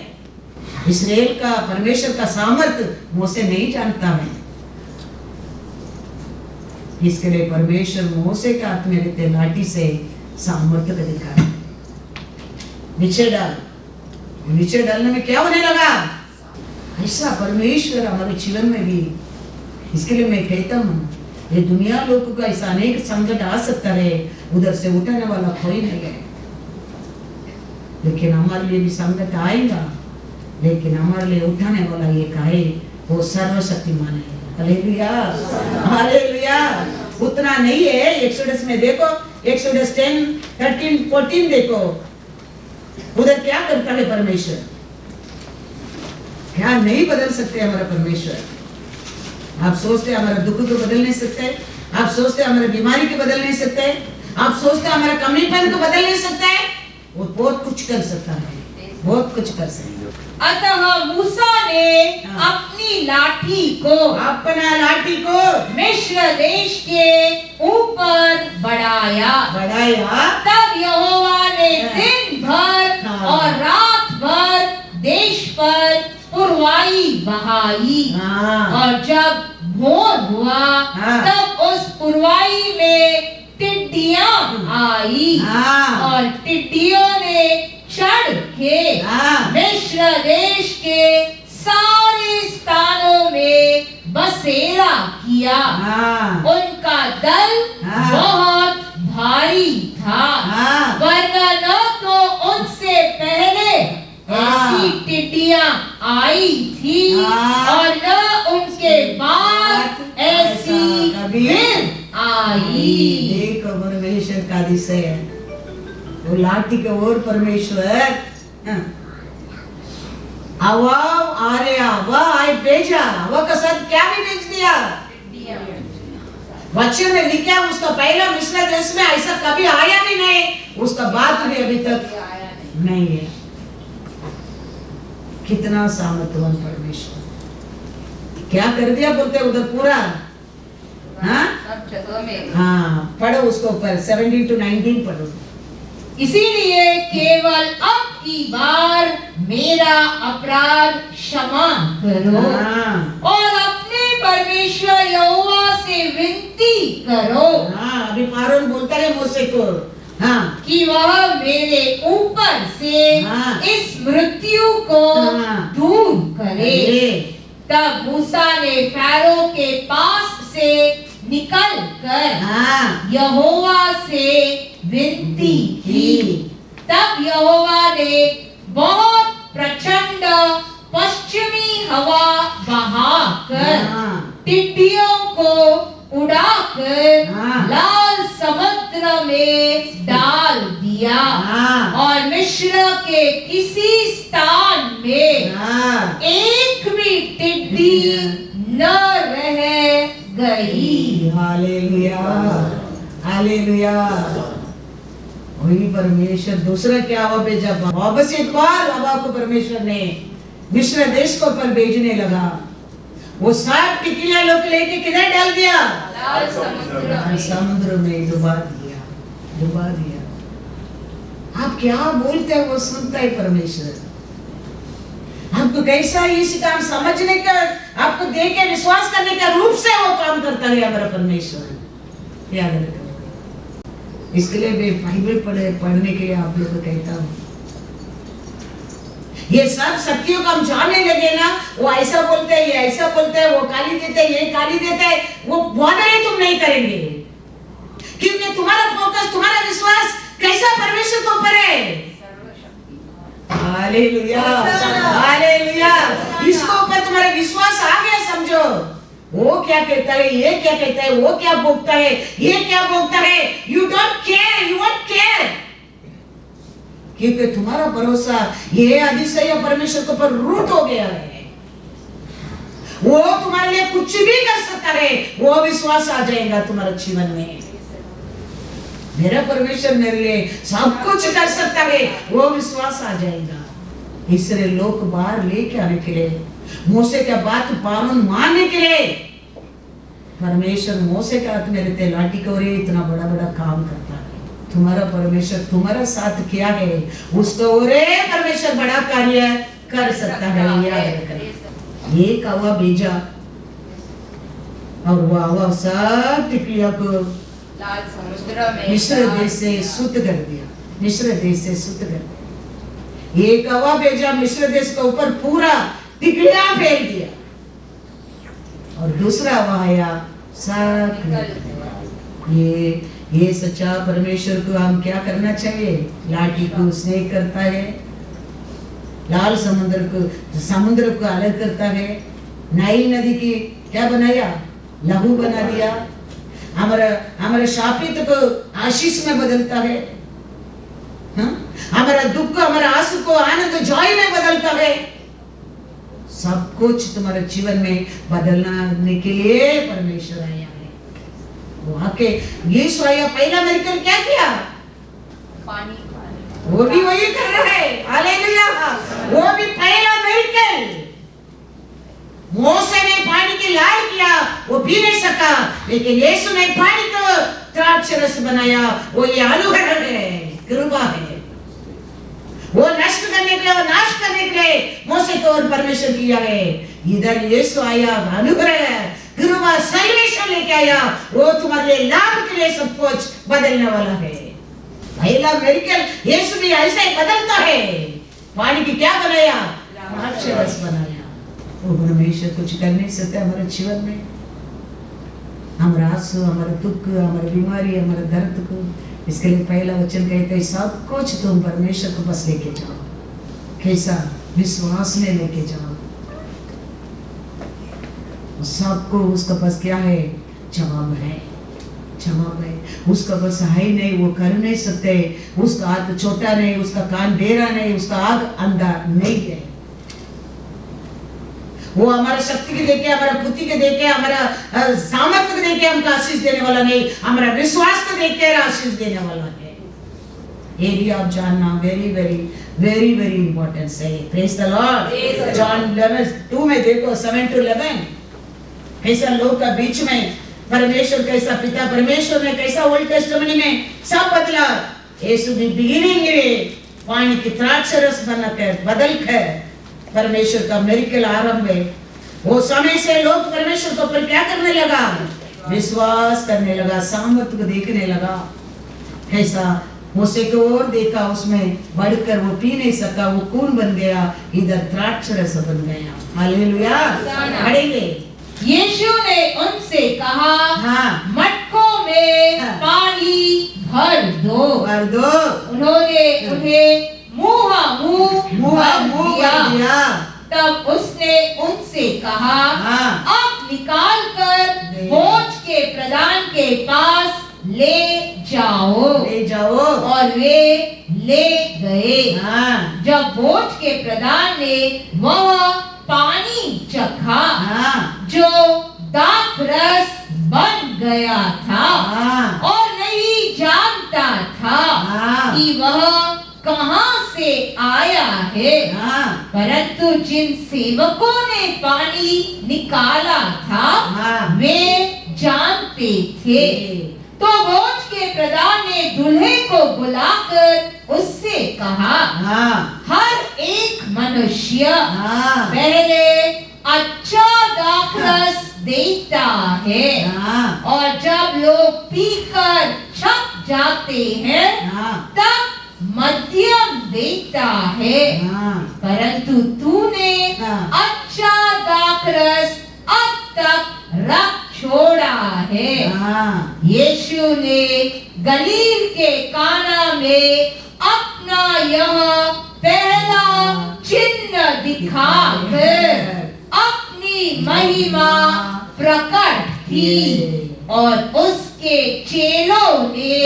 इस्राएल का परमेश्वर का सामर्थ्य मोसे नहीं जानता है। इसके लिए परमेश्वर मोसे के हाथ में रहते लाठी से सामर्थ्य का दिखा। नीचे डाल, नीचे डालने में क्या होने लगा? ऐसा परमेश्वर हमारे जीवन में भी। इसके लिए मैं कहता हूँ, ये दुनिया लोगों का ऐसा अनेक संकट आ सकता है, उधर से उठाने वाला कोई नहीं है। लेकिन हमारे लिए भी संकट आएगा, लेकिन हमारे लिए उठाने वाला एक है, वो सर्वशक्तिमान है। Hallelujah, hallelujah. उतना नहीं है। एक्सोडस में देखो, एक्सोडस 10, 13, 14 देखो, उधर क्या करता है परमेश्वर। क्या नहीं बदल सकते हमारा परमेश्वर। आप सोचते हैं हमारा दुख को बदल नहीं सकते, आप सोचते हैं हमारे बीमारी को बदल नहीं सकते, आप सोचते हैं हमारा कमीपन को बदल नहीं सकते। वो बहुत कुछ कर सकता है, बहुत कुछ कर सकता है। अतः मूसा ने अपनी लाठी को, अपना लाठी को मिस्र देश के ऊपर बढ़ाया। तब यहोवा ने दिन भर और रात भर देश पर पुरवाई बहाई। और जब भोर हुआ तब उस पुरवाई में टिड्डियां आई और टिड्डियों ने चढ़ के मिस्र देश के सारे स्थानों में बसेरा किया। उनका दल बहुत भारी था, वरना न तो उनसे पहले ऐसी टिड्डियां आई थी और न उनके बाद ऐसी फिर आई। देखो परमेश्वर का दिशा है, वो लाठी के और परमेश्वर हवा आ रहा, हवा आए भेजा, हवा का साथ क्या भी भेज दिया। वचन में लिखा, उसका पहला मिस्र देश में ऐसा कभी आया भी नहीं, उसका बात भी अभी तक नहीं है। कितना सामर्थ्यवान परमेश्वर, क्या कर दिया बोलते उधर पूरा। हाँ, पढ़ो उसको ऊपर 17 to 19 पढ़ो। इसीलिए केवल अब की बार मेरा अपराध क्षमा करो और अपने परमेश्वर यहोवा से विनती करो। अभी फारून बोलता है मूसे को कि वह मेरे ऊपर से इस मृत्यु को दूर करे। तब मूसा ने फैरो के पास से निकल कर यहोवा से विनती की। तब यहोवा ने बहुत प्रचंड पश्चिमी हवा बहाकर टिड्डियों को उड़ाकर लाल समुद्र में डाल दिया और मिस्र के किसी स्थान में एक भी टिड्डी न रह गई। Hallelujah, hallelujah. वही परमेश्वर दूसरा क्या हवा भेजा, वापस एक बार हवा को परमेश्वर ने मिस्र देश को पर भेजने लगा। वो 7 टिकलियां लोग लेके किधर डाल दिया? लाल समुद्र में डुबा दिया, डुबा दिया। आप क्या बोलते हैं वो सुनता है परमेश्वर। आपको कैसा इसी काम समझने का, आपको देख के विश्वास करने का रूप से वो काम करता है हमारा परमेश्वर। याद रखो, इसके लिए मैं बाइबल पढ़ने के लिए आप लोग को कहता हूँ। ये सब सत्यों को हम जानने लगे ना, वो ऐसा बोलते हैं, ये ऐसा बोलते हैं, वो गाली देते हैं, ये गाली देते हैं, वो वादा तुम नहीं करेंगे, क्योंकि तुम्हारा फोकस, तुम्हारा विश्वास कैसा परमेश्वर के ऊपर है। Hallelujah, hallelujah. इसके ऊपर तुम्हारा विश्वास आ गया, समझो वो क्या कहता है, ये क्या कहता है, वो क्या बोलता है, ये क्या बोलता है, you don't care, you won't care, क्योंकि तुम्हारा भरोसा ये अधिसय परमेश्वर के ऊपर रूट हो गया है। वो तुम्हारे लिए कुछ भी कर सकता है, वो विश्वास आ जाएगा तुम्हारे जीवन में। मेरा परमेश्वर मेरे लिए सब कुछ कर सकता है, वो विश्वास आ जाएगा। इसलिए लोग बाहर लेके आने के लिए, मूसे का बात पालन मानने के लिए परमेश्वर मूसे का हाथ में रहते लाठी को रे इतना बड़ा बड़ा काम करता है। तुम्हारा परमेश्वर तुम्हारा साथ किया है, उसको और परमेश्वर बड़ा कार्य कर सकता है। याद रखना, एक हवा भेजा और वो हवा सब टिकलियों को लाल समुद्र में मिस्र देश से शुद्ध कर दिया, मिस्र देश से शुद्ध कर दिया। एक हवा भेजा मिस्र देश के ऊपर पूरा टिकलियां फेंक दिया, और दूसरा हवा आया सब। ये सच्चा परमेश्वर को हम क्या करना चाहिए? लाठी को स्नेह करता है, लाल समुद्र को अलग करता है, नाइल नदी की क्या बनाया? लहू बना दिया। हमारे शापित को आशीष में बदलता है, हमारा दुख को, हमारा आंसू को आनंद जॉय में बदलता है। सब कुछ तुम्हारे जीवन में बदलने के लिए परमेश्वर आया है। वहां के यीशु आया, पहला मिरेकल क्या किया? पानी, वो भी वही कर रहा है। हालेलुया, वो भी पहला मिरेकल। मूसे ने पानी की लाल किया, वो पी नहीं सका, लेकिन यीशु ने पानी को द्राक्ष रस बनाया। वो ये अनुग्रह है, कृपा है। वो नष्ट करने के लिए, वो नाश करने के लिए मूसे को और परमेश्वर किया है। इधर यीशु आया, अनुग्रह कृपा सल्वेशन लेके आया। वो तुम्हारे लिए लाभ के लिए सब कुछ बदलने वाला है। पहला मिरेकल यीशु भी ऐसा ही बदलता है। पानी की क्या बनाया? द्राक्ष रस बनाया। वो परमेश्वर कुछ कर नहीं सकते हमारे जीवन में। हमारा आंसू, हमारा दुख, हमारी बीमारी, हमारे दर्द को, इसके लिए पहला वचन कहते हैं सब कुछ तुम परमेश्वर को बस लेके जाओ। कैसा? विश्वास में लेके जाओ। सबको उसका पास क्या है? जवाब है, जवाब है। उसका बस है ही नहीं, वो कर नहीं सकते। उसका हाथ छोटा नहीं, उसका कान ढेरा नहीं, उसका आग अंधा नहीं है। वो हमारा शक्ति के देखे, हमारा बुद्धि के देखे, हमारा सामर्थ्य के देखे हमको आशीष देने वाला नहीं, हमारा विश्वास को देख कर आशीष देने वाला है। ये भी आप जानना very very very very important है। Praise the Lord. जॉन 11:2 में देखो, 7-11 कैसा लोग का बीच में परमेश्वर कैसा पिता परमेश्वर ने कैसा ओल्ड टेस्टामेंट में सब बदला। यीशु भी बिगिनिंग में पानी की द्राक्ष रस बनाकर बदल कर परमेश्वर का मिरेकल आरंभ है। वो समय से लोग परमेश्वर को पर क्या करने लगा? विश्वास करने लगा, सामर्थ्य को देखने लगा। कैसा? मूसे को और देखा, उसमें बढ़कर वो पी नहीं सका, वो खून बन गया, इधर द्राक्ष रस बन गया। हालेलुया। पढ़ेंगे। यीशु ने उनसे कहा, हाँ, मटकों में पानी भर दो। भर दो। उन्होंने उन्हें मुंह भर दिया। तब उसने उनसे कहा, हाँ, अब निकाल कर बोझ के प्रधान के पास ले जाओ। ले जाओ। और वे ले गए। हाँ, जब बोझ के प्रधान ने वह पानी चखा, हाँ, जो दाखरस बन गया था, हाँ, और नहीं जानता था हाँ, कि वह कहां से आया है, हाँ, परंतु जिन सेवकों ने पानी निकाला था, हाँ, वे जानते थे। तो बोझ के प्रधान ने दूल्हे को बुलाकर उससे कहा, हाँ, हर एक मनुष्य हाँ, पहले अच्छा दाखरस देता है, हाँ, और जब लोग पीकर छक जाते हैं हाँ, तब मध्यम देता है, हाँ, परंतु तूने हाँ, अच्छा दाखरस अब तक रख छोड़ा है। हाँ, यीशु ने गलील के काना में अपना यह पहला चिन्ह दिखाकर अपनी महिमा प्रकट थी और उसके चेलों ने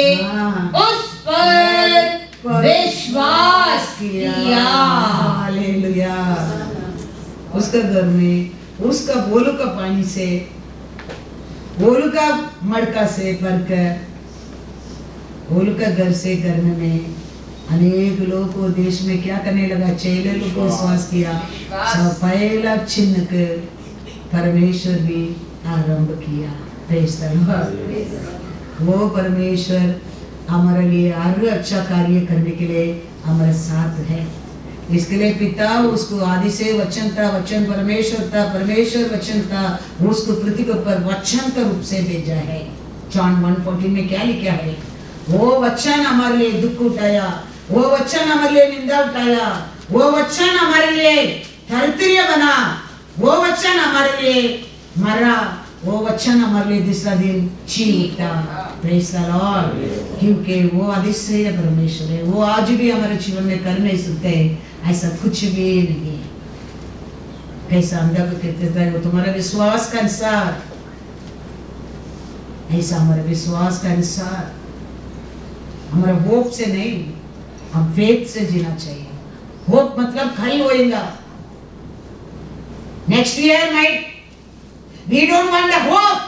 उस पर विश्वास किया। हालेलुया। उसका घर में उसका बोलू का पानी से, बोलू का मड़का से भरकर, बोलू का घर से करने में अनेक लोगों को देश में क्या करने लगा, चेले लोग को विश्वास किया। सब पहला चिन्ह के परमेश्वर भी आरंभ किया। Praise the Lord. वो परमेश्वर हमारे लिए हर अच्छा कार्य करने के लिए हमारे साथ है। इसके लिए पिता उसको आदि से वचन था, वचन परमेश्वर था, परमेश्वर वचन था, उसको पृथ्वी के ऊपर वचन के रूप से भेजा है। जॉन 1:14 में क्या लिखा है? वो वचन हमारे लिए दुख उठाया, वो वचन हमारे लिए निंदा उठाया, वो वचन हमारे लिए धरती बना, वो वचन हमारे लिए मरा, वो वचन हमारे लिए दूसरा दिन जी उठा। Praise the Lord. क्योंकि वो अधिश्य परमेश्वर है, वो आज भी हमारे जीवन में कर नहीं सकते, ऐसा कुछ भी नहीं है। कैसा अंदर को कहते हैं, वो तुम्हारे विश्वास का अनुसार, ऐसा हमारे विश्वास का अनुसार, हमारा होप से नहीं, हम फेथ से जीना चाहिए। होप मतलब कल होएगा, next year might, we don't want the hope,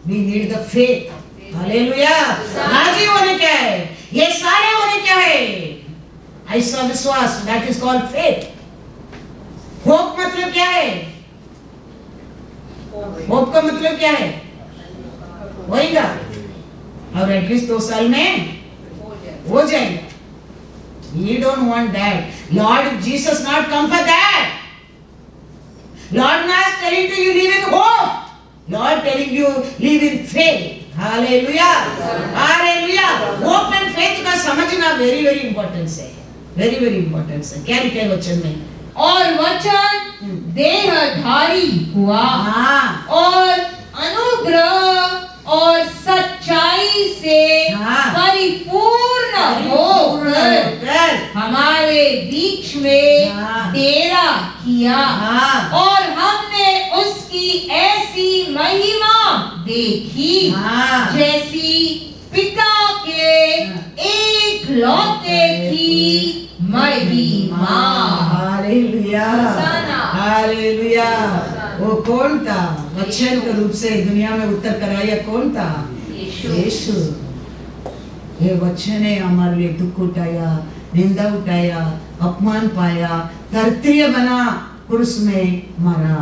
we need the faith. Hallelujah. राजी होने क्या है, ये सारे होने क्या है, ऐसा विश्वास, that is called faith. Hope मतलब क्या है? होप का मतलब क्या है? होएगा, और एटलीस्ट 2 साल में हो जाएगा। We don't want that. Lord Jesus not come for that. Lord not telling to you live in hope. Lord telling you live in faith. Hallelujah. Hallelujah. Hope and faith का समझना very very important है. Very very important है. क्या लिखा है वचन में? और वचन देहधारी हुआ और अनुग्रह और सच्चाई से परिपूर्ण होकर हमारे बीच में डेरा किया, और हमने उसकी ऐसी महिमा देखी जैसी पिता के एक लौते की महिमा। हालेलुया। हालेलुया। वो कौन था? वचन के रूप से दुनिया में उतर कर आया कौन था? यीशु। ये वचन ने हमारे लिए दुख उठाया, निंदा उठाया, अपमान पाया, धरती बना, क्रूस में मरा।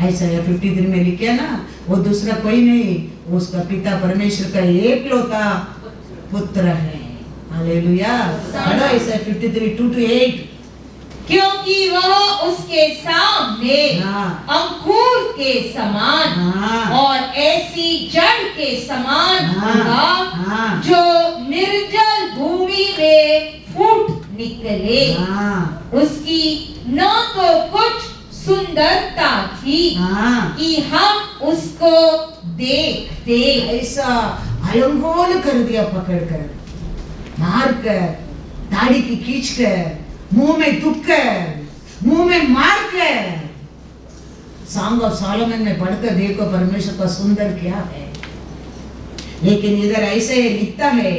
ऐसा 53 में लिखा ना, वो दूसरा कोई नहीं, उसका पिता परमेश्वर का एकलौता पुत्र है। हालेलुया। पढ़ो ऐसा 53 2-8। क्योंकि वह उसके सामने अंकुर के समान और ऐसी जड़ के समान होगा जो निर्जल भूमि में फूट निकले। उसकी न तो कुछ सुंदरता थी कि हम उसको देखते, ऐसा अलंगोल कर दिया, पकड़कर, मारकर, दाढ़ी की खींचकर, मुंह में दुखकर, मुंह में मारकर। सॉन्ग ऑफ सॉलोमन में पढ़कर देखो परमेश्वर का सुंदर क्या है। लेकिन इधर ऐसे लिखता है,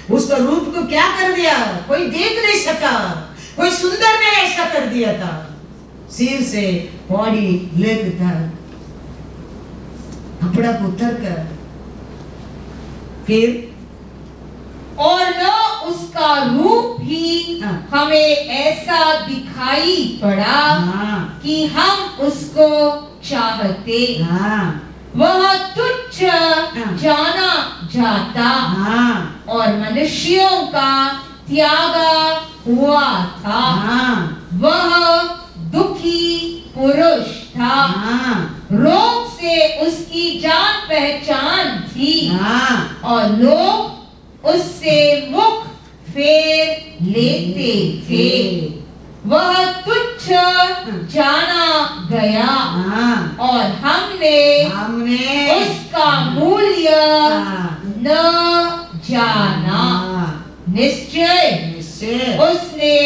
उसका रूप को क्या कर दिया, कोई देख नहीं सका, कोई सुंदर ने ऐसा कर दिया था। सिर से बॉडी लेग तक कपड़ा को उतर कर, फिर और न उसका रूप भी हमें ऐसा दिखाई पड़ा कि हम उसको चाहते। वह तुच्छ जाना जाता और मनुष्यों का त्यागा हुआ था। वह दुखी पुरुष था, रोग से उसकी जान पहचान थी और लोग उससे मुख फेर लेते थे। वह तुच्छ जाना गया और हमने उसका मूल्य न जाना। निश्चय उसने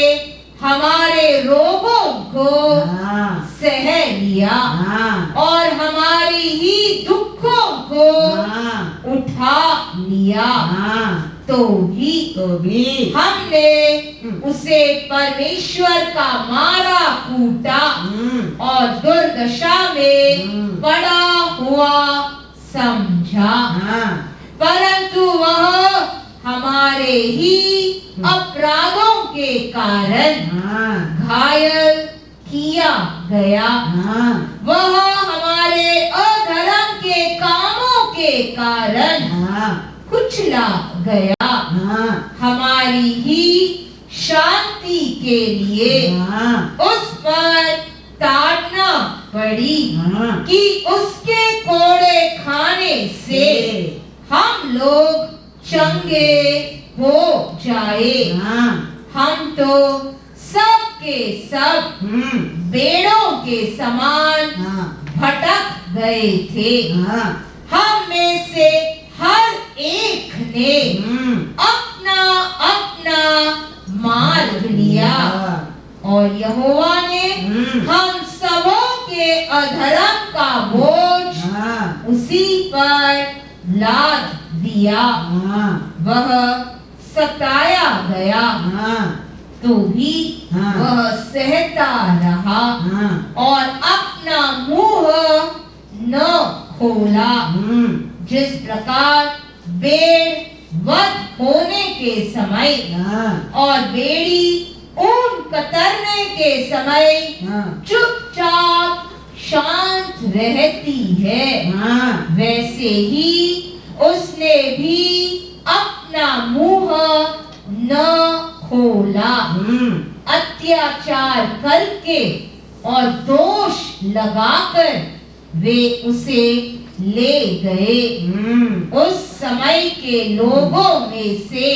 हमारे रोगों को सह लिया और हमारे दिया, हाँ तो भी हमने उसे परमेश्वर का मारा कूटा और दुर्दशा में पड़ा हुआ समझा। परंतु वह हमारे ही अपराधों के कारण घायल किया गया, वह हमारे अधर्म के कामों के कारण कुचला गया, हमारी ही शांति के लिए उस पर ताड़ना पड़ी कि उसके कोड़े खाने से हम लोग चंगे हो जाए। हम तो सब के सब बेड़ों के समान भटक गए थे, हम में से हर एक ने अपना अपना मार्ग लिया और यहोवा ने हम सबों के अधर्म का बोझ उसी पर लाद दिया। वह सताया गया तो भी वह सहता रहा और अपना मुंह न खोला। जिस प्रकार भेड़ वध होने के समय और बेड़ी ऊन कतरने के समय चुपचाप शांत रहती है, वैसे ही उसने भी अपना मुंह न खोला। अत्याचार करके और दोष लगाकर वे उसे ले गए। उस समय के लोगों में से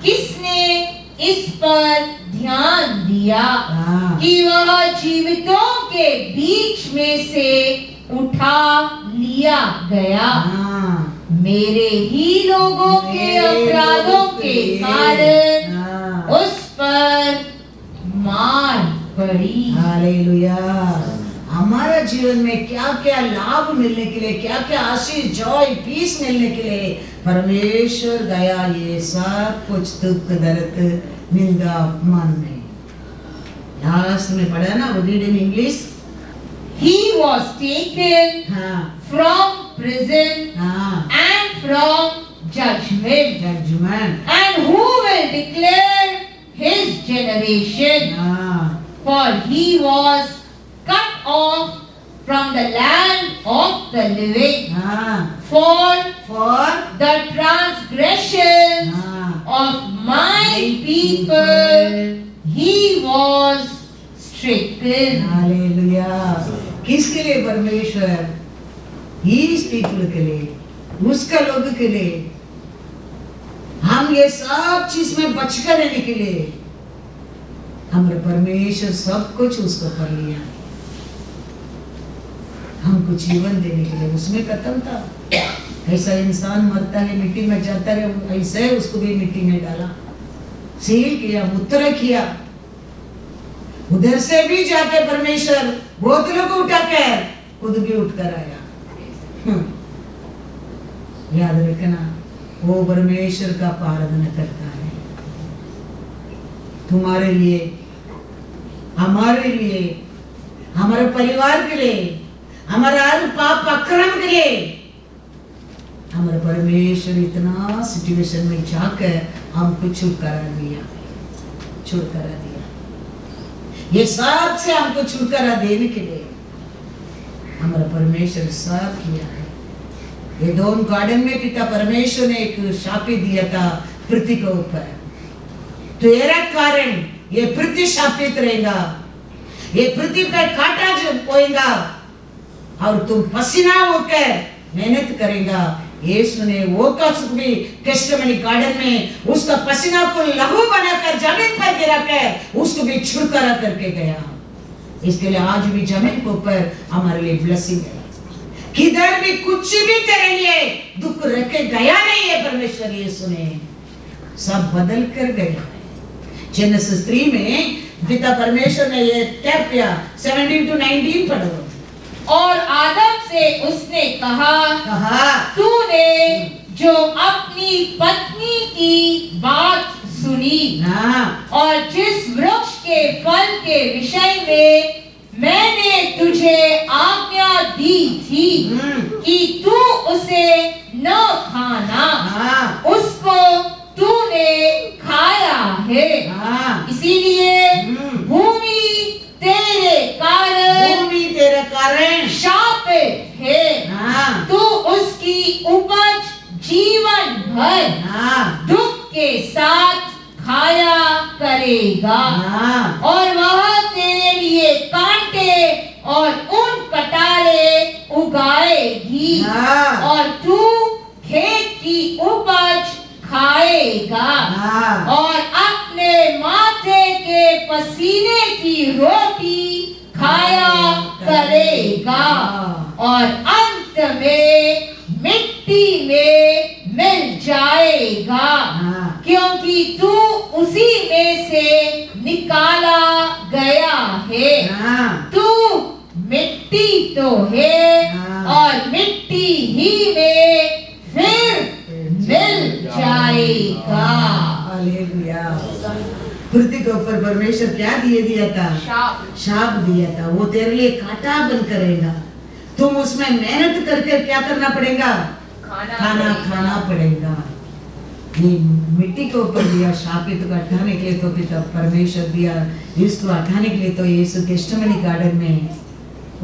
किसने इस पर ध्यान दिया कि वह जीवितों के बीच में से उठा लिया गया? मेरे ही लोगों के अपराधों के कारण उस पर मार पड़ी। हालेलुया। हमारा जीवन में क्या क्या लाभ मिलने के लिए, क्या क्या आशीष, जॉय, पीस मिलने के लिए परमेश्वर गया ये सब कुछ दुख, दर्द, निंदा, अपमान में। लास्ट में पढ़ा ना, वो read in English. He was taken from prison and from judgment. And who will declare his generation? For he was cut off from the land of the living. For the transgression of my people he was stricken. Hallelujah. किसके लिए परमेश्वर? His people के लिए, उसका लोग के लिए। हम ये सब चीज में बचकर रहने के लिए हमारे परमेश्वर सब कुछ उसको कर लिया, हमको जीवन देने के लिए। उसमें खत्म था। ऐसा इंसान मरता है, मिट्टी में जाता है, ऐसे उसको भी मिट्टी में डाला, सील किया, मुद्रा किया। उधर से भी जाके परमेश्वर बोतलों को उठाकर खुद भी उठकर आया। याद रखना, वो परमेश्वर का आराधना करता है तुम्हारे लिए, हमारे लिए, हमारे परिवार के लिए, हमारे हर पाप अक्रम के लिए। हमारे परमेश्वर इतना सिचुएशन में जाकर हमको छुटकारा दिया, छुटकारा दिया। ये सब से हमको छुटकारा देने के लिए हमारा परमेश्वर सब किया है। ये दोनों गार्डन में पिता परमेश्वर ने एक शापी दिया था पृथ्वी के ऊपर, तेरा कारण ये पृथ्वी शापित रहेगा, ये पृथ्वी पे काटा जो होएगा और तुम पसीना होकर मेहनत करेगा। यीशु ने वो कष्ट भी गेत्सेमनी गार्डन में उसका पसीना को लहू बनाकर जमीन पर गिराकर उसको भी छुटकारा करके गया। इसके लिए आज भी जमीन के ऊपर हमारे लिए ब्लेसिंग है। किधर भी कुछ भी तेरे लिए दुख रखे गया नहीं है परमेश्वर यीशु ने, सब बदल कर गया। जेनेसिस 3 में पिता परमेश्वर ने ये क्या किया, 17 to 19 पढ़ो। और आदम से उसने कहा तूने जो अपनी पत्नी की बात सुनी हाँ, और जिस वृक्ष के फल के विषय में मैंने तुझे आज्ञा दी थी कि तू उसे न खाना, हाँ, उसको तूने खाया है। हाँ, इसीलिए भूमि तेरे कारण भूमि तेरे कारण शापित है। हाँ, तू उसकी उपज जीवन भर हाँ, दुख के साथ खाया करेगा, हाँ, और वह तेरे लिए कांटे और उन कटारे उगाएगी, हाँ, और तू खेत की उपज खाएगा, हाँ, और अपने माथे के पसीने की रोटी खाया करेगा, और अंत में मिट्टी में मिल जाएगा, हाँ, क्योंकि तू उसी में से निकाला गया है। हाँ, तू मिट्टी तो है, हाँ। और मिट्टी ही में फिर मिल जाएगा। हालेलुया। पृथ्वी के ऊपर परमेश्वर क्या दिया था? शाप दिया था। वो तेरे लिए कांटा बन करेगा। तुम उसमें मेहनत करके क्या करना पड़ेगा? खाना पड़ेगा। ये मिट्टी के ऊपर दिया शापित को हटाने के लिए, तो पिता परमेश्वर दिया इसको हटाने के लिए। तो यीशु गेस्टमनी गार्डन में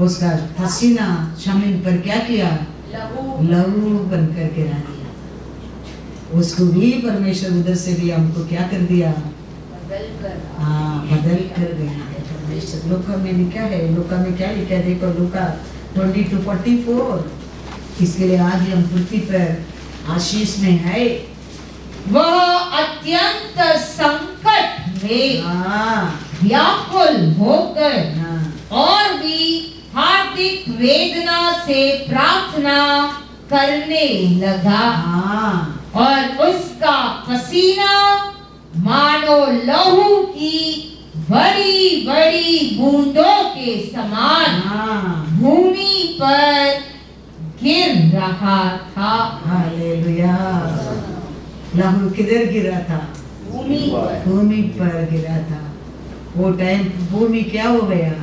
उसका पसीना जमीन पर क्या किया? लहू बन करके रह दिया। उसको भी परमेश्वर उधर से भी हमको क्या कर दिया? बदल कर गया है परमेश्वर। लूका में लिखा है, लूका में क्या लिखा है देखो, लूका 20-44। इसके लिए आज हम पृथ्वी पर आशीष में है। वह अत्यंत संकट में हाँ, व्याकुल होकर हाँ, और भी हार्दिक वेदना से प्रार्थना करने लगा, हाँ, और उसका पसीना मानो लहू की बड़ी बड़ी बूंदों के समान हाँ, भूमि पर गिर रहा था। हालेलुया। लहू किधर गिरा था? भूमि पर गिरा था। वो टाइम भूमि क्या हो गया?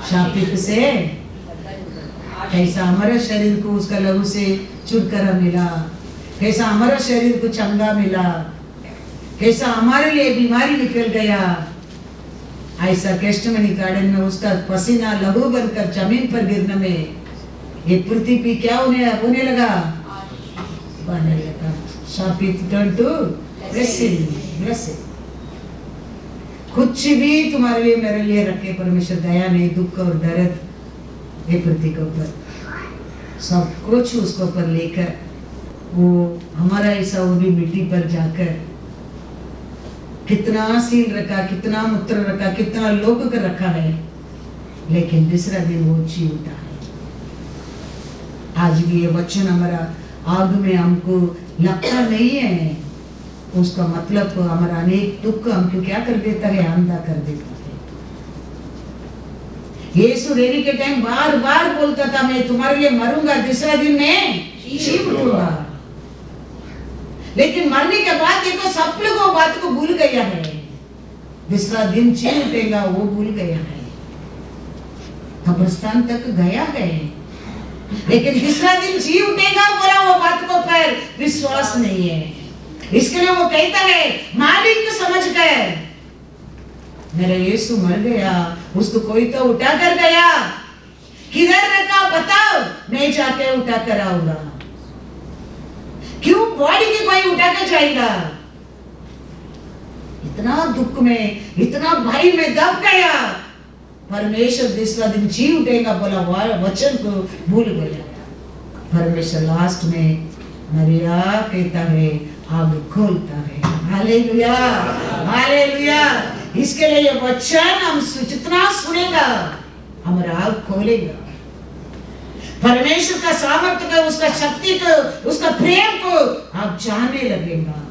शापित से। कैसा हमारे शरीर को उसका लहू से छुटकारा मिला, कैसा हमारा शरीर को चंगा मिला, कैसा हमारे लिए बीमारी निकल गया। ऐसा गेस्टमनी गार्डन में उसका पसीना लहू बनकर जमीन पर गिरने में ये पृथ्वी क्या होने लगा? बनने लगा। शापित टर्न टू ब्लेसिंग। कुछ भी तुम्हारे लिए मेरे लिए रखे परमेश्वर, दया नहीं, दुख और दर्द ये पृथ्वी के ऊपर सब कुछ उसके ऊपर लेकर वो हमारा ऐसा वो भी मिट्टी पर जाकर कितना सील रखा, कितना मूत्र रखा, कितना लोग कर रखा है, लेकिन दूसरा दिन वो जी उठा है। आज भी ये वचन हमारा आग में हमको लगता नहीं है, उसका मतलब हमारा अनेक दुख हमको क्या कर देता है? अंधा कर देता है। यीशु रेनी के टाइम बार बार बोलता था, मैं तुम्हारे लिए मरूंगा, दूसरा दिन मैं जी उठूंगा। लेकिन मरने के बाद देखो सब लोग वो बात को भूल गया है। दूसरा दिन जी उठेगा वो भूल गया है, कब्रिस्तान तक गया है, लेकिन दूसरा दिन जी उठेगा बोला वो बात को पर विश्वास नहीं है। इसके लिए वो कहता है मालिक को समझ कर, मेरा यीशु मर गया, उसको कोई तो उठा कर गया, किधर रखा बताओ, मैं जाके उठा कर आऊंगा। क्यों बॉडी की कोई उठा कर जाएगा? इतना दुख में, इतना भय में दब गया। परमेश्वर दूसरा दिन जी उठेगा बोला, वचन को भूल गया। परमेश्वर लास्ट में मरिया कहता है, आग खोलता है। Hallelujah, hallelujah. इसके लिए ये वचन हम जितना सुनेगा हमारा आग खोलेगा। परमेश्वर का सामर्थ्य को, उसका शक्ति को, उसका प्रेम को आप जानने लगेगा।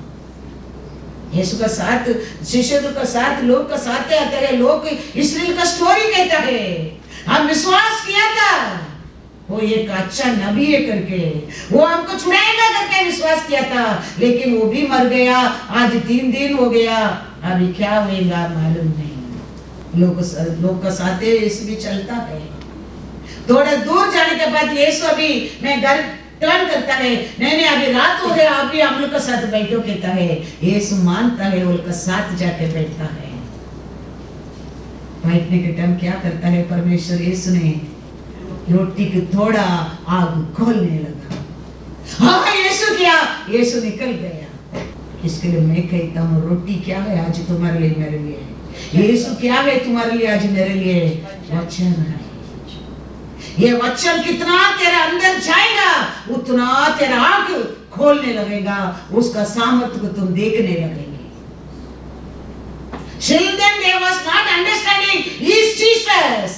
यीशु का साथ, शिष्यों का साथ, लोग का साथ आता है, लोग इस्राएल का स्टोरी कहता है। हम विश्वास किया था वो एक अच्छा नबी है करके, वो हमको छुड़ाएगा करके विश्वास किया था, लेकिन वो भी मर गया। आज 3 दिन हो गया, अभी क्या होगा मालूम नहीं। लोग का साथ यीशु भी चलता है। थोड़ा दूर जाने के बाद यीशु अभी मैं घर टर्न करता है, नहीं अभी रात हो गया, अभी हम लोग का साथ बैठो कहता है। यीशु मानता है, उनका साथ जाके बैठता है। बैठने के टाइम क्या करता है परमेश्वर, यीशु ने रोटी को थोड़ा आग खोलने लगा। हाँ यीशु किया, यीशु निकल गया। इसके लिए मैं कहता हूँ, रोटी क्या है आज तुम्हारे लिए मेरे लिए, यीशु क्या है तुम्हारे लिए आज मेरे लिए, वचन है। ये वचन कितना तेरा अंदर जाएगा, उतना तेरा आग खोलने लगेगा, उसका सामर्थ्य को तुम देखने लगेंगे। Children, they was not understanding is Jesus.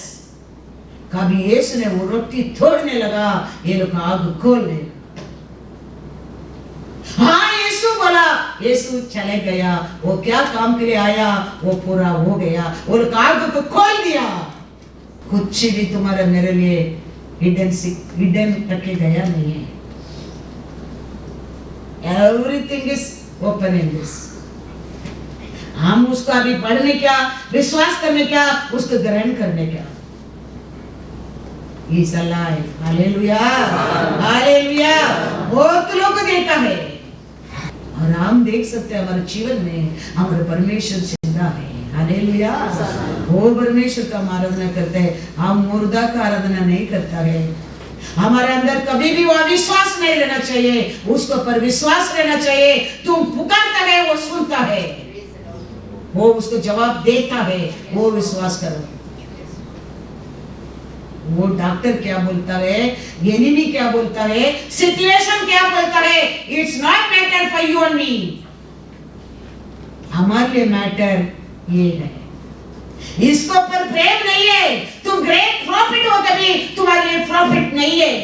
कभी यीशु ने वो रोटी तोड़ने लगा, ये लोग आग खोलने लगा। हाँ यीशु बोला, यीशु चले गया। वो क्या काम के लिए आया वो पूरा हो गया, वो लोग आग को खोल दिया। कुछ भी तुम्हारे मेरे लिए हिडन रखे गया नहीं है। Everything is open in this. हम उसको अभी पढ़ने क्या, विश्वास करने क्या, उसको ग्रहण करने क्या। He's alive. Hallelujah, hallelujah. बहुत लोग देखा है और हम देख सकते हैं हमारे जीवन में हमारे परमेश्वर जिंदा है। हालेलुया। वो परमेश्वर का आराधना करते हैं, हम मुर्दा का आराधना नहीं करता है। हमारे अंदर कभी भी वो अविश्वास नहीं रहना चाहिए, उसको पर विश्वास रहना चाहिए। तुम पुकारता है, वो सुनता है, वो उसको जवाब देता है, वो विश्वास करो। वो डॉक्टर क्या बोलता है, एनिमी क्या बोलता है, सिचुएशन क्या बोलता है, it's not matter for you and me. हमारे लिए मैटर ये है, इसको पर प्रेम नहीं है। तुम ग्रेट प्रॉफिट हो, कभी तुम्हारे लिए प्रॉफिट नहीं है।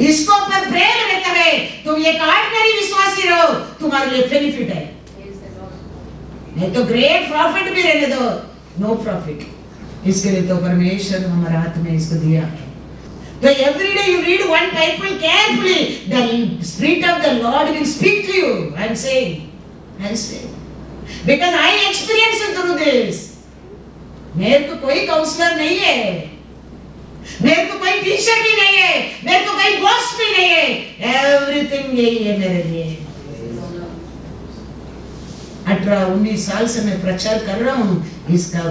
इसको पर प्रेम रहता है, तुम एक ऑर्डिनरी विश्वासी रहो, तुम्हारे लिए बेनिफिट है। नहीं तो ग्रेट प्रॉफिट भी रहने दो, नो प्रॉफिट। इसके लिए तो परमेश्वर हमारे हाथ में इसको दिया है। तो every day you read one Bible carefully, the spirit of the Lord will speak to you. I am saying because I experience through this. मेरे को कोई काउंसलर नहीं है, मेरे को कोई टीचर भी नहीं है, मेरे को कोई बॉस भी नहीं है। एवरीथिंग यही है मेरे लिए। 18-19 साल से मैं प्रचार कर रहा हूँ इसका।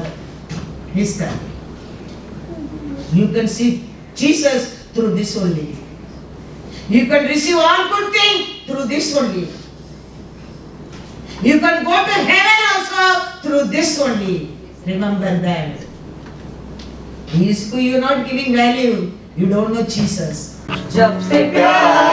You can see Jesus through this only. You can receive all good things through this only. You can go to heaven also through this only. Remember that. इसको you are not giving value. You don't know Jesus. जब से प्यार